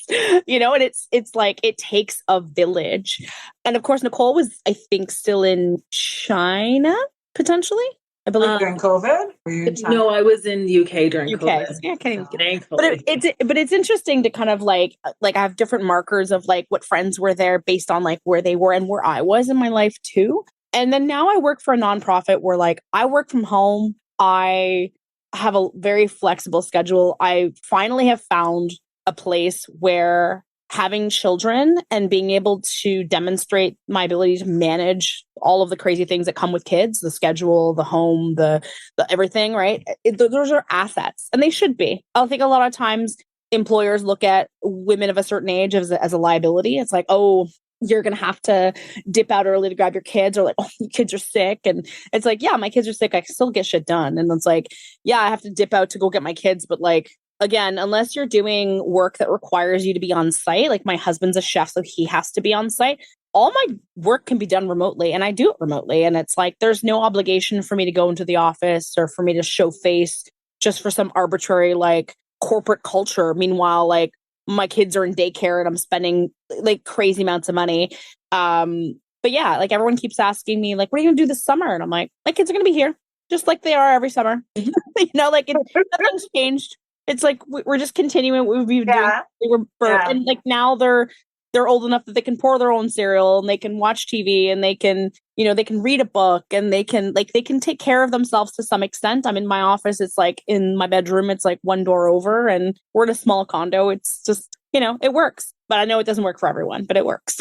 You know, and it's like, it takes a village. And of course, Nicole was, I think, still in China, potentially. I believe during COVID? Were you in China? No, I was in the UK during COVID. Yeah, I can't even Thankfully. but it's interesting to kind of like I have different markers of like what friends were there based on like where they were and where I was in my life too. And then now I work for a nonprofit where like I work from home. I have a very flexible schedule. I finally have found a place where having children and being able to demonstrate my ability to manage all of the crazy things that come with kids, the schedule, the home, the everything, right? Those are assets and they should be. I think a lot of times employers look at women of a certain age as a liability. It's like, oh, you're going to have to dip out early to grab your kids, or like, oh, your kids are sick. And it's like, yeah, my kids are sick. I can still get shit done. And it's like, yeah, I have to dip out to go get my kids. But like, again, unless you're doing work that requires you to be on site, like my husband's a chef, so he has to be on site. All my work can be done remotely and I do it remotely. And it's like, there's no obligation for me to go into the office or for me to show face just for some arbitrary like corporate culture. Meanwhile, like my kids are in daycare and I'm spending like crazy amounts of money. But yeah, like everyone keeps asking me like, what are you gonna do this summer? And I'm like, my kids are gonna be here just like they are every summer. You know, like nothing's changed. It's like we're just continuing what we've been doing. They were birth, and like now they're old enough that they can pour their own cereal and they can watch TV and they can, you know, they can read a book and they can take care of themselves to some extent. I'm in my office. It's like in my bedroom. It's like one door over, and we're in a small condo. It's just, you know, it works. But I know it doesn't work for everyone, but it works.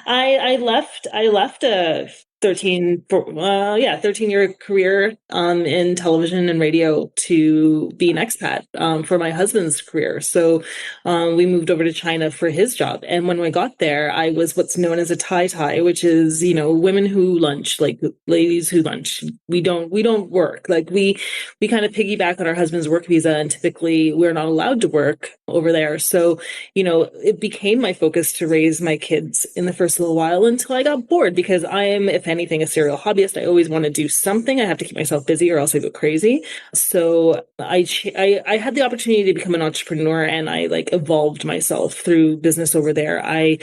I left a 13-year career in television and radio to be an expat for my husband's career. So we moved over to China for his job. And when we got there, I was what's known as a tai, which is, you know, women who lunch, like ladies who lunch. We don't work. Like we kind of piggyback on our husband's work visa, and typically we're not allowed to work over there. So, you know, it became my focus to raise my kids in the first little while until I got bored, because I am, if anything, a serial hobbyist. I always want to do something. I have to keep myself busy or else I go crazy. So I had the opportunity to become an entrepreneur, and I like evolved myself through business over there. I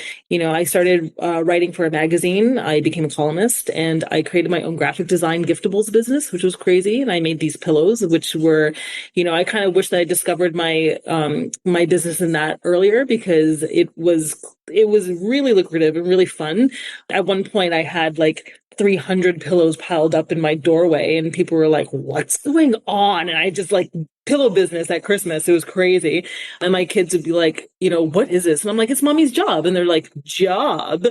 started writing for a magazine. I became a columnist, and I created my own graphic design giftables business, which was crazy. And I made these pillows, which were, you know, I kind of wish that I discovered my my business in that earlier, because it was really lucrative and really fun. At one point I had like 300 pillows piled up in my doorway, and people were like, what's going on? And I just like pillow business at Christmas. It was crazy. And my kids would be like, you know, what is this? And I'm like, it's mommy's job. And they're like, job?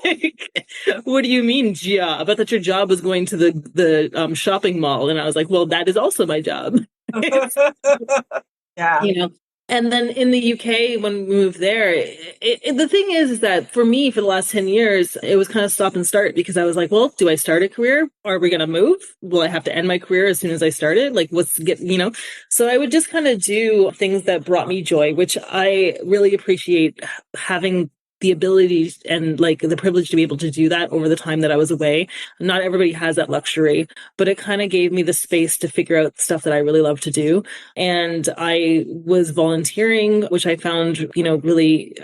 Like, what do you mean job? I thought your job was going to the shopping mall. And I was like, well, that is also my job. Yeah. You know, and then in the UK, when we moved there, the thing is that for me, for the last 10 years, it was kind of stop and start, because I was like, well, do I start a career? Are we going to move? Will I have to end my career as soon as I started? Like, you know? So I would just kind of do things that brought me joy, which I really appreciate having the ability and like the privilege to be able to do that over the time that I was away. Not everybody has that luxury, but it kind of gave me the space to figure out stuff that I really love to do. And I was volunteering, which I found, you know, really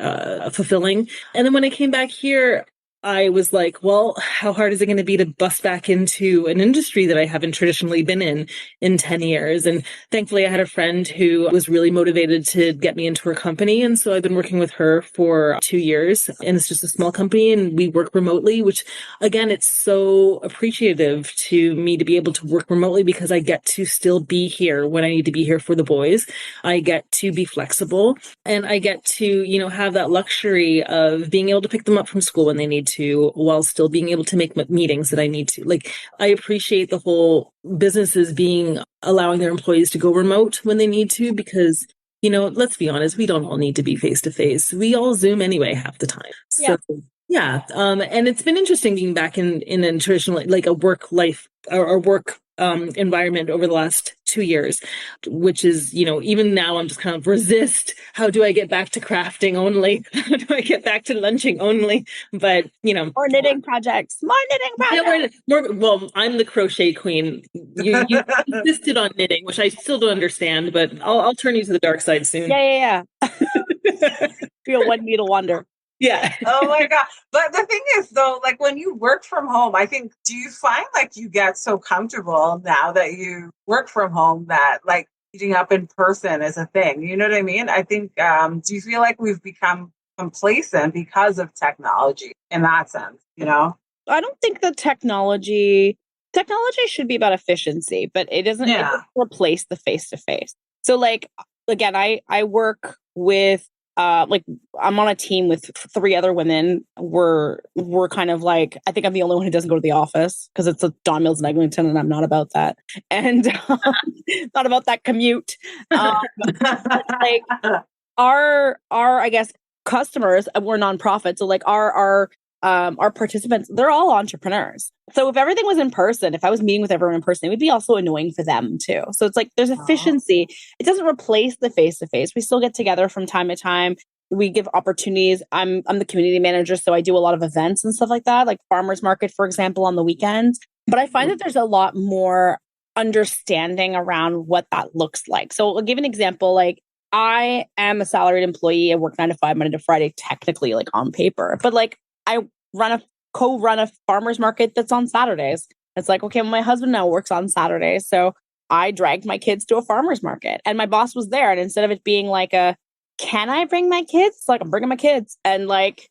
fulfilling. And then when I came back here, I was like, well, how hard is it going to be to bust back into an industry that I haven't traditionally been in 10 years? And thankfully, I had a friend who was really motivated to get me into her company. And so I've been working with her for 2 years, and it's just a small company and we work remotely, which again, it's so appreciative to me to be able to work remotely because I get to still be here when I need to be here for the boys. I get to be flexible, and I get to, have that luxury of being able to pick them up from school when they need to, while still being able to make meetings that I need to. Like, I appreciate the whole businesses allowing their employees to go remote when they need to, because, let's be honest, we don't all need to be face to face. We all Zoom anyway half the time. So, yeah. And it's been interesting being back in a traditional, like a work life or work environment over the last 2 years, which is, even now I'm just kind of resist. How do I get back to crafting only? How do I get back to lunching only? But, Or knitting projects. More knitting projects. Well, I'm the crochet queen. You insisted on knitting, which I still don't understand, but I'll turn you to the dark side soon. Yeah. Be a one needle wonder. Yeah. Oh my God. But the thing is though, like when you work from home, I think, do you find like you get so comfortable now that you work from home that like meeting up in person is a thing? You know what I mean? I think, do you feel like we've become complacent because of technology in that sense, I don't think the technology should be about efficiency, but it doesn't replace the face-to-face. So like, again, I work with like I'm on a team with 3 other women. We're kind of like, I think I'm the only one who doesn't go to the office because it's a Don Mills in Eglinton and I'm not about that. And not about that commute. Like our, I guess, customers, we're nonprofits. So like our participants, they're all entrepreneurs. So if everything was in person, if I was meeting with everyone in person, it would be also annoying for them too. So it's like there's efficiency. It doesn't replace the face-to-face. We still get together from time to time. We give opportunities. I'm the community manager, so I do a lot of events and stuff like that, like farmers market, for example, on the weekends. But I find that there's a lot more understanding around what that looks like. So I'll give an example. Like, I am a salaried employee. I work 9 to 5, Monday to Friday, technically, like on paper. But like, I co-run a farmer's market that's on Saturdays. It's like, okay, well, my husband now works on Saturdays. So I dragged my kids to a farmer's market and my boss was there. And instead of it being like can I bring my kids? It's like, I'm bringing my kids. And like,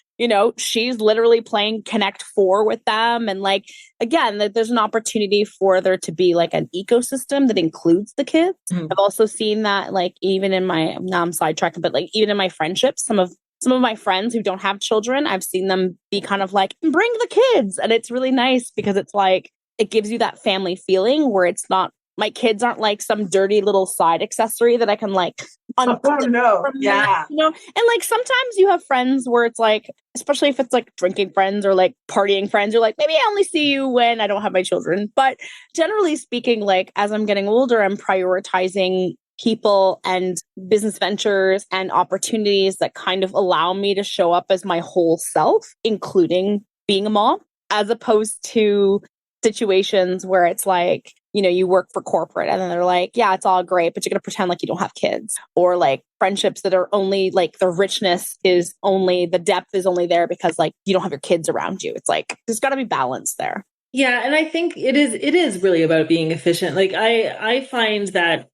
she's literally playing Connect 4 with them. And like, again, that there's an opportunity for there to be like an ecosystem that includes the kids. Mm-hmm. I've also seen that like, even in now I'm sidetracking, but like even in my friendships, some of my friends who don't have children, I've seen them be kind of like, bring the kids. And it's really nice because it's like, it gives you that family feeling where it's not, my kids aren't like some dirty little side accessory that I can like, yeah. And like sometimes you have friends where it's like, especially if it's like drinking friends or like partying friends, you're like, maybe I only see you when I don't have my children. But generally speaking, like as I'm getting older, I'm prioritizing people and business ventures and opportunities that kind of allow me to show up as my whole self, including being a mom, as opposed to situations where it's like, you work for corporate and then they're like, yeah, it's all great, but you're going to pretend like you don't have kids, or like friendships that are only like the richness is only, the depth is only there because like you don't have your kids around you. It's like, there's got to be balance there. Yeah. And I think it is really about being efficient. Like I find that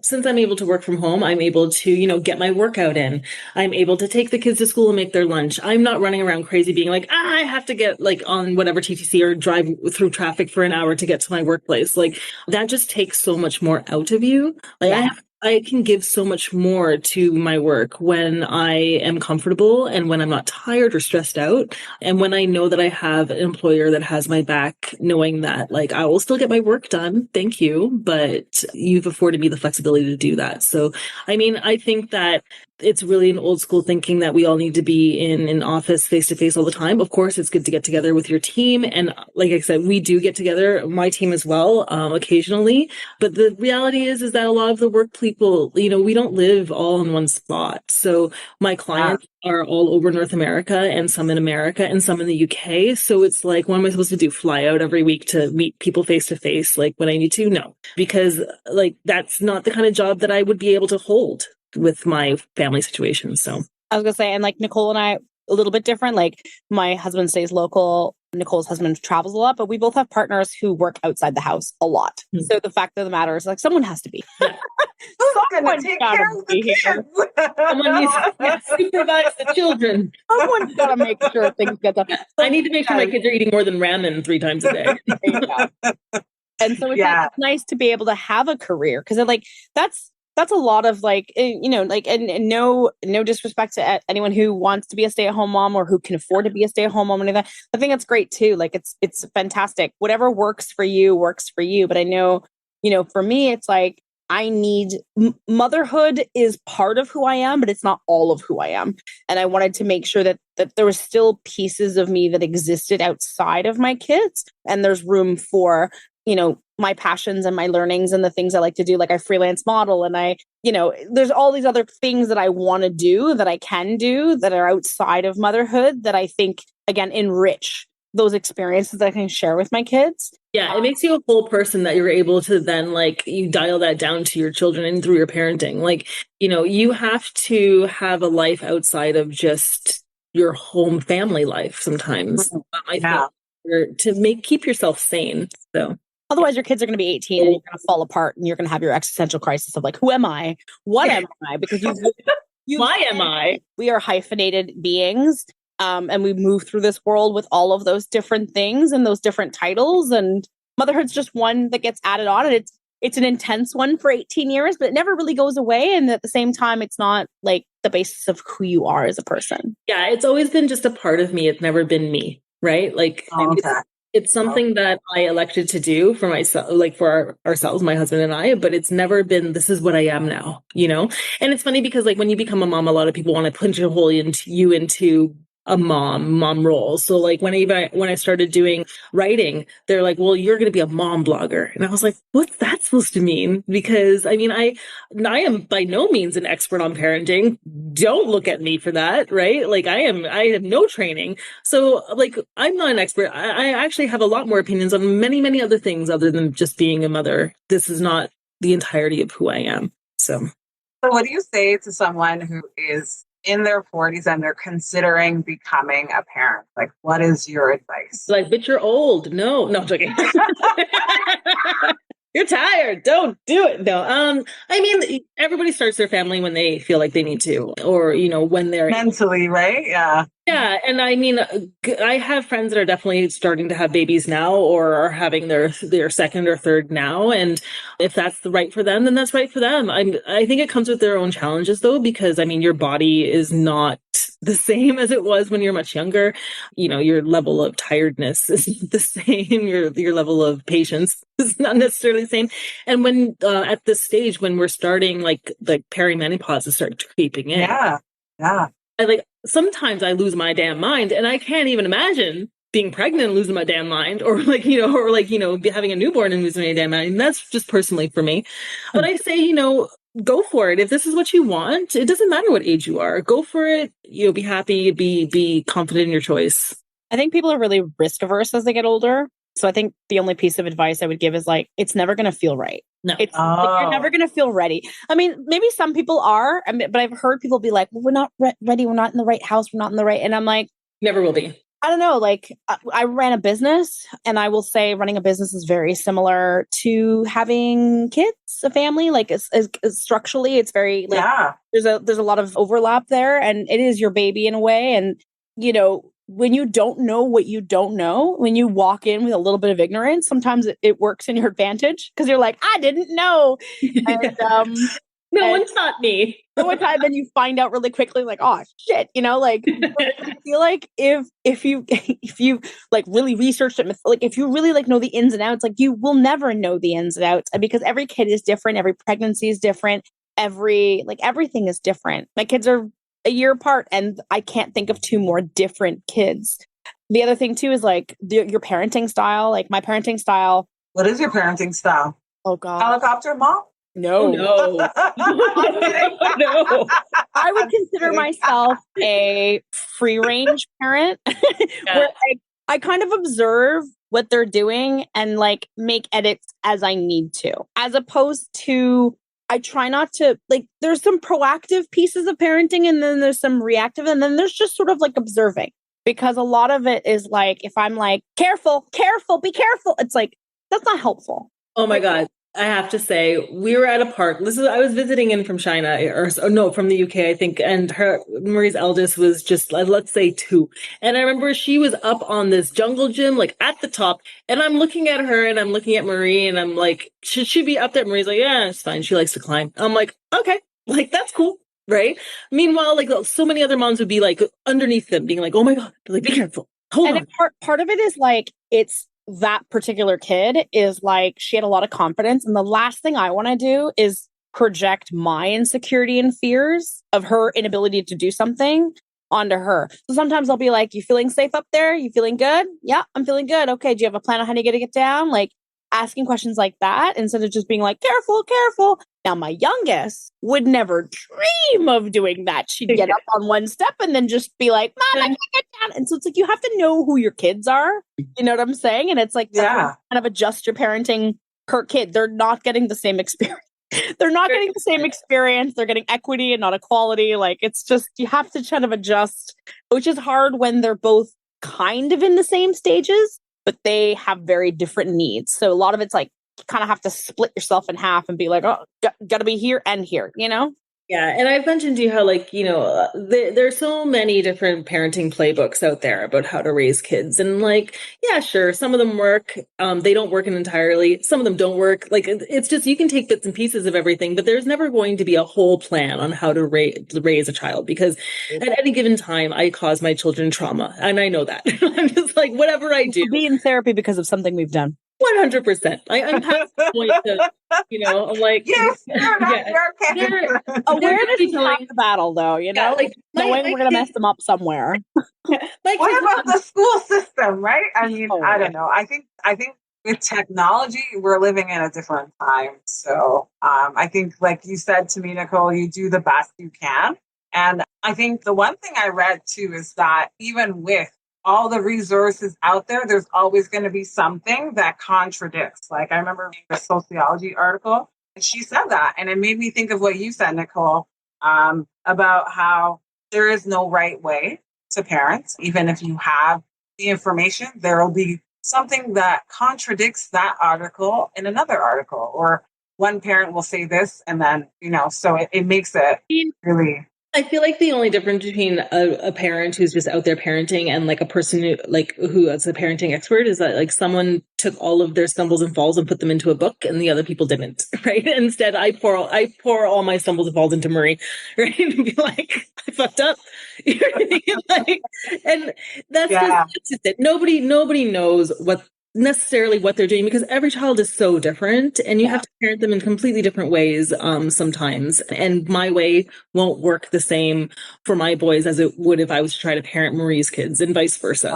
since I'm able to work from home, I'm able to, get my workout in. I'm able to take the kids to school and make their lunch. I'm not running around crazy being like, I have to get like on whatever TTC or drive through traffic for an hour to get to my workplace. Like that just takes so much more out of you. Like I can give so much more to my work when I am comfortable and when I'm not tired or stressed out. And when I know that I have an employer that has my back, knowing that like I will still get my work done. Thank you. But you've afforded me the flexibility to do that. So, I mean, I think that it's really an old school thinking that we all need to be in an office face to face all the time. Of course, it's good to get together with your team. And like I said, we do get together, my team as well, occasionally. But the reality is that a lot of the work people, we don't live all in one spot. So my clients are all over North America and some in America and some in the UK. So it's like, what am I supposed to do? Fly out every week to meet people face to face? Like when I need to? No, because like that's not the kind of job that I would be able to hold with my family situation. So I was gonna say, and like Nicole and I, a little bit different. Like my husband stays local. Nicole's husband travels a lot, but we both have partners who work outside the house a lot. Mm. So the fact of the matter is like someone has to be. Who's going to take care of the kids? Someone needs to supervise the children. Someone's got to make sure things get done. I need to make sure my kids are eating more than ramen 3 times a day. There you go. And so it's nice to be able to have a career because like that's a lot of like, you know, like, and no disrespect to anyone who wants to be a stay-at-home mom or who can afford to be a stay-at-home mom and any of that. I think that's great too. Like it's fantastic. Whatever works for you works for you. But I know, you know, for me, it's like, I need motherhood is part of who I am, but it's not all of who I am. And I wanted to make sure that there was still pieces of me that existed outside of my kids. And there's room for, you know, my passions and my learnings and the things I like to do. Like I freelance model and I, you know, there's all these other things that I want to do that I can do that are outside of motherhood that I think, again, enrich those experiences that I can share with my kids. Yeah, it makes you a whole person that you're able to then like you dial that down to your children and through your parenting. Like, you know, you have to have a life outside of just your home family life sometimes. I feel to keep yourself sane. So otherwise your kids are going to be 18 and you're going to fall apart and you're going to have your existential crisis of like, who am I? What am I? Because why am I? We are hyphenated beings. And we move through this world with all of those different things and those different titles. And motherhood's just one that gets added on. And it's an intense one for 18 years, but it never really goes away. And at the same time, it's not like the basis of who you are as a person. Yeah, it's always been just a part of me. It's never been me, right? Like it's something that I elected to do for myself, like for ourselves, my husband and I, but it's never been, this is what I am now, you know? And it's funny because like when you become a mom, a lot of people want to punch a hole into a mom role. So like when I started doing writing, they're like, well, you're going to be a mom blogger. And I was like, what's that supposed to mean? Because I mean, I am by no means an expert on parenting. Don't look at me for that. Right. Like I have no training. So like, I'm not an expert. I actually have a lot more opinions on many, many other things other than just being a mother. This is not the entirety of who I am. So what do you say to someone who is in their 40s and they're considering becoming a parent? Like, what is your advice? Like, but you're old. No, I'm joking. You're tired. Don't do it. No. I mean, everybody starts their family when they feel like they need to, or, you know, when they're mentally, right? Yeah. Yeah. And I mean, I have friends that are definitely starting to have babies now or are having their second or third now. And if that's right for them, then that's right for them. I think it comes with their own challenges though, because I mean, your body is not the same as it was when you're much younger. You know, your level of tiredness isn't the same. Your level of patience is not necessarily the same. And when, at this stage, when we're starting like perimenopause to start creeping in. Yeah. Yeah. Sometimes I lose my damn mind and I can't even imagine being pregnant and losing my damn mind or having a newborn and losing my damn mind. And that's just personally for me. But I say, you know, go for it. If this is what you want, it doesn't matter what age you are. Go for it. You know, be happy, be confident in your choice. I think people are really risk averse as they get older. So I think the only piece of advice I would give is like, it's never going to feel right. No, it's like, you're never going to feel ready. I mean, maybe some people are, but I've heard people be like, well, we're not ready. We're not in the right house. We're not in the right. And I'm like, never will be. I don't know. Like I ran a business and I will say running a business is very similar to having kids, a family, like as structurally, it's very like, there's a lot of overlap there and it is your baby in a way. And, you know, when you don't know what you don't know, when you walk in with a little bit of ignorance, sometimes it works in your advantage because you're like, I didn't know. And, no one taught me. No one taught, then you find out really quickly, like, oh shit, you know, like I feel like if you like really researched it, like if you really like know the ins and outs, like you will never know the ins and outs because every kid is different, every pregnancy is different, everything is different. My kids are a year apart and I can't think of two more different kids. The other thing too is like your parenting style, like my parenting style. What is your parenting style? Oh God. Helicopter mom? No. No. No. I would consider myself a free range parent where I kind of observe what they're doing and like make edits as I need to, as opposed to I try not to, like, there's some proactive pieces of parenting and then there's some reactive and then there's just sort of like observing, because a lot of it is like, if I'm like, careful, careful, be careful, it's like, that's not helpful. Oh my God. I have to say, we were at a park. I was visiting in from China, or no, from the UK, I think. And Marie's eldest was just, let's say 2. And I remember she was up on this jungle gym, like at the top. And I'm looking at her and I'm looking at Marie and I'm like, should she be up there? Marie's like, yeah, it's fine. She likes to climb. I'm like, okay, like that's cool. Right. Meanwhile, like so many other moms would be like underneath them being like, oh my God, like, be careful. Hold on. Part of it is like, it's that particular kid is like, she had a lot of confidence. And the last thing I want to do is project my insecurity and fears of her inability to do something onto her. So sometimes I'll be like, you feeling safe up there? You feeling good? Yeah, I'm feeling good. Okay. Do you have a plan on how to get down? Like asking questions like that instead of just being like, careful, careful. Now, my youngest would never dream of doing that. She'd get up on one step and then just be like, Mom, I can't get down. And so it's like, you have to know who your kids are. You know what I'm saying? And it's like, kind of adjust your parenting per kid. They're not getting the same experience. They're not getting the same experience. They're getting equity and not equality. Like, it's just, you have to kind of adjust, which is hard when they're both kind of in the same stages, but they have very different needs. So a lot of it's like, you kind of have to split yourself in half and be like, oh, got to be here and here, you know? Yeah. And I've mentioned to you how, like, you know, there's so many different parenting playbooks out there about how to raise kids. And like, yeah, sure. Some of them work. They don't work entirely. Some of them don't work. Like, it's just, you can take bits and pieces of everything, but there's never going to be a whole plan on how to raise a child, because at any given time, I cause my children trauma. And I know that. I'm just like, whatever I do. Be in therapy because of something we've done. 100%. I'm past the point to, you know, I'm like, yes, awareness is half the battle, though, you know, yeah, like knowing we're going to mess them up somewhere. What about the school system, right? I mean, I don't know. I think with technology, we're living in a different time. So I think, like you said to me, Nicole, you do the best you can. And I think the one thing I read too is that even with all the resources out there, there's always going to be something that contradicts. Like I remember reading a sociology article, and she said that, and it made me think of what you said, Nicole, about how there is no right way to parent. Even if you have the information, there will be something that contradicts that article in another article, or one parent will say this, and then, you know, so it makes it really... I feel like the only difference between a parent who's just out there parenting and like a person who is a parenting expert is that like someone took all of their stumbles and falls and put them into a book, and the other people didn't, right? Instead, I pour all my stumbles and falls into Marie, right? And be like, I fucked up. Like, and that's just it. Nobody knows necessarily what they're doing, because every child is so different, and you have to parent them in completely different ways sometimes, and my way won't work the same for my boys as it would if I was to try to parent Marie's kids, and vice versa.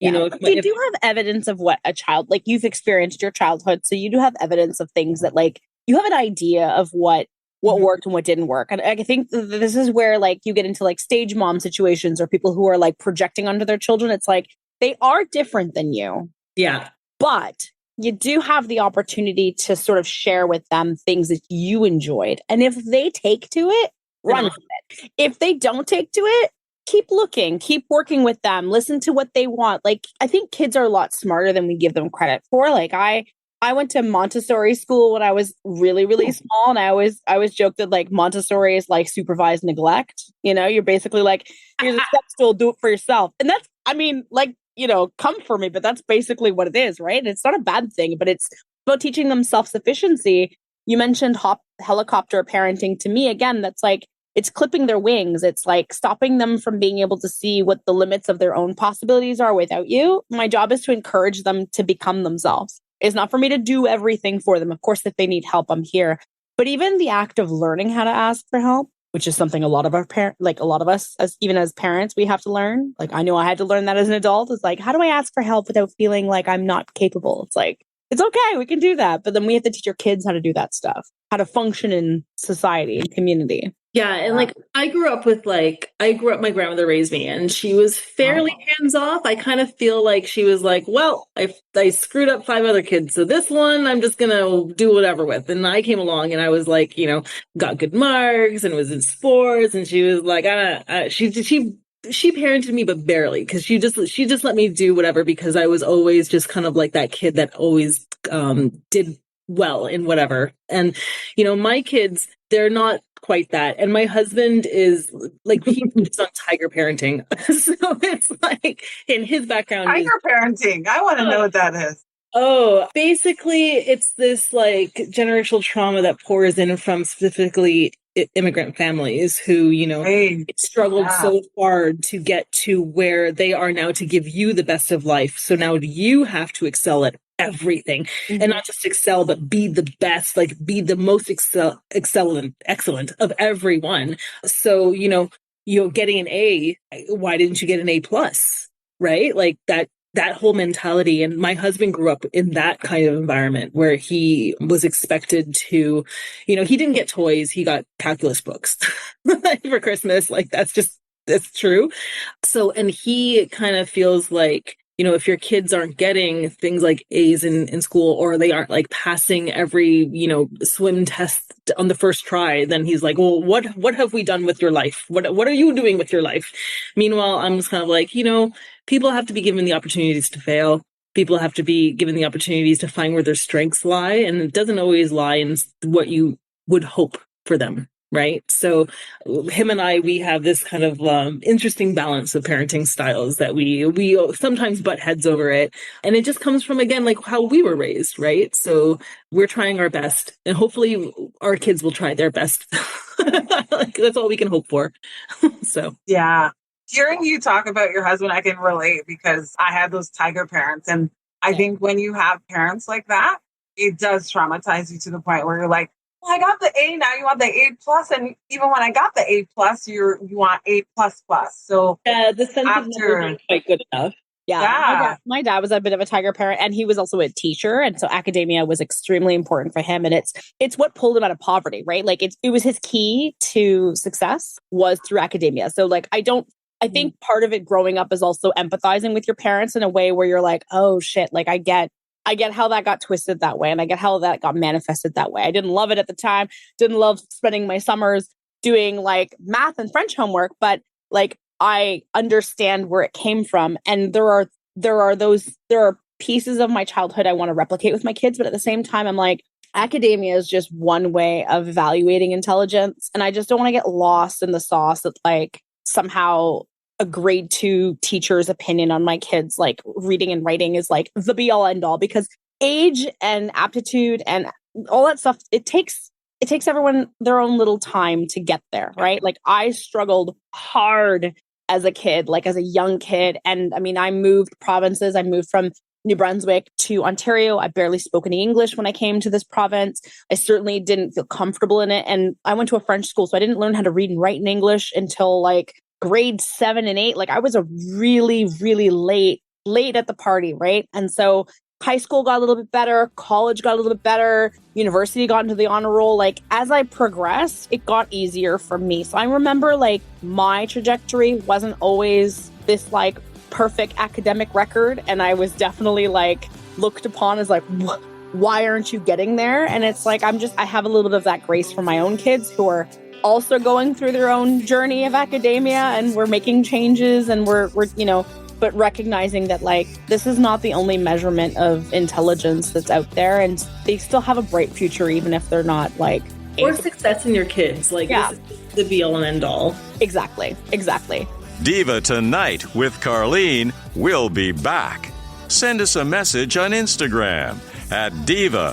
You know, you do have evidence of what a child, like, you've experienced your childhood, so you do have evidence of things that, like, you have an idea of what worked and what didn't work. And I think this is where, like, you get into like stage mom situations, or people who are like projecting onto their children. It's like, they are different than you. Yeah. But you do have the opportunity to sort of share with them things that you enjoyed. And if they take to it, run with it. If they don't take to it, keep looking, keep working with them, listen to what they want. Like, I think kids are a lot smarter than we give them credit for. Like, I went to Montessori school when I was really, really small. And I always joked that like Montessori is like supervised neglect. You know, you're basically like, here's a step stool, do it for yourself. And that's, I mean, like, you know, come for me, but that's basically what it is, right? And it's not a bad thing, but it's about teaching them self-sufficiency. You mentioned helicopter parenting. To me, again, that's like, it's clipping their wings. It's like stopping them from being able to see what the limits of their own possibilities are without you. My job is to encourage them to become themselves. It's not for me to do everything for them. Of course, if they need help, I'm here. But even the act of learning how to ask for help, which is something a lot of us, even as parents, we have to learn. Like, I know I had to learn that as an adult. It's like, how do I ask for help without feeling like I'm not capable? It's like, it's okay, we can do that. But then we have to teach our kids how to do that stuff, how to function in society and community. Yeah, and like I grew up, my grandmother raised me and she was fairly hands off. I kind of feel like she was like, well, I screwed up 5 other kids, so this one I'm just gonna do whatever with. And I came along and I was like, got good marks and was in sports, and she was like, she parented me, but barely, because she just let me do whatever, because I was always just kind of like that kid that always did well in whatever. And my kids, they're not quite that. And my husband is like, he's on tiger parenting. So it's like, in his background, tiger parenting. I want to know what that is. Oh, basically it's this like generational trauma that pours in from specifically immigrant families who, struggled so hard to get to where they are now, to give you the best of life. So now you have to excel at everything, and not just excel, but be the best, like be the most excellent of everyone. So, you're getting an A. Why didn't you get an A plus? Right? Like that whole mentality. And my husband grew up in that kind of environment where he was expected to, he didn't get toys. He got calculus books for Christmas. Like that's true. So, and he kind of feels like, if your kids aren't getting things like A's in school, or they aren't like passing every, swim test on the first try, then he's like, well, what have we done with your life? What are you doing with your life? Meanwhile, I'm just kind of like, people have to be given the opportunities to fail. People have to be given the opportunities to find where their strengths lie. And it doesn't always lie in what you would hope for them. Right. So him and we have this kind of interesting balance of parenting styles that we sometimes butt heads over it. And it just comes from, again, like how we were raised. Right. So we're trying our best, and hopefully our kids will try their best. Like, that's all we can hope for. So, yeah. Hearing you talk about your husband, I can relate, because I had those tiger parents. And I think when you have parents like that, it does traumatize you to the point where you're like, well, I got the A, now you want the A plus, and even when I got the A plus, you want A plus plus. So the sense of numbers aren't quite good enough. Yeah. My dad was a bit of a tiger parent, and he was also a teacher, and so academia was extremely important for him. And it's what pulled him out of poverty, right? Like it was his key to success was through academia. So like I think part of it growing up is also empathizing with your parents in a way where you're like, oh shit, like I get how that got twisted that way. And I get how that got manifested that way. I didn't love it at the time. Didn't love spending my summers doing like math and French homework, but like I understand where it came from. And there are pieces of my childhood I want to replicate with my kids. But at the same time, I'm like, academia is just one way of evaluating intelligence. And I just don't want to get lost in the sauce that like somehow a grade 2 teacher's opinion on my kids, like reading and writing, is like the be all end all, because age and aptitude and all that stuff, it takes everyone their own little time to get there, right? Like I struggled hard as a kid, like as a young kid. And I mean, I moved provinces. I moved from New Brunswick to Ontario. I barely spoke any English when I came to this province. I certainly didn't feel comfortable in it. And I went to a French school, so I didn't learn how to read and write in English until like grade 7 and 8. Like I was a really, really late at the party, right? And so high school got a little bit better, college got a little bit better, university got into the honor roll. Like as I progressed, it got easier for me. So I remember like my trajectory wasn't always this like perfect academic record. And I was definitely like looked upon as like, why aren't you getting there? And it's like, I have a little bit of that grace for my own kids who are also going through their own journey of academia, and we're making changes, and we're but recognizing that like this is not the only measurement of intelligence that's out there, and they still have a bright future even if they're not like or success in your kids. Like this is the be all and end all. Exactly. Diva Tonight with Carlene will be back. Send us a message on Instagram at diva_tonight.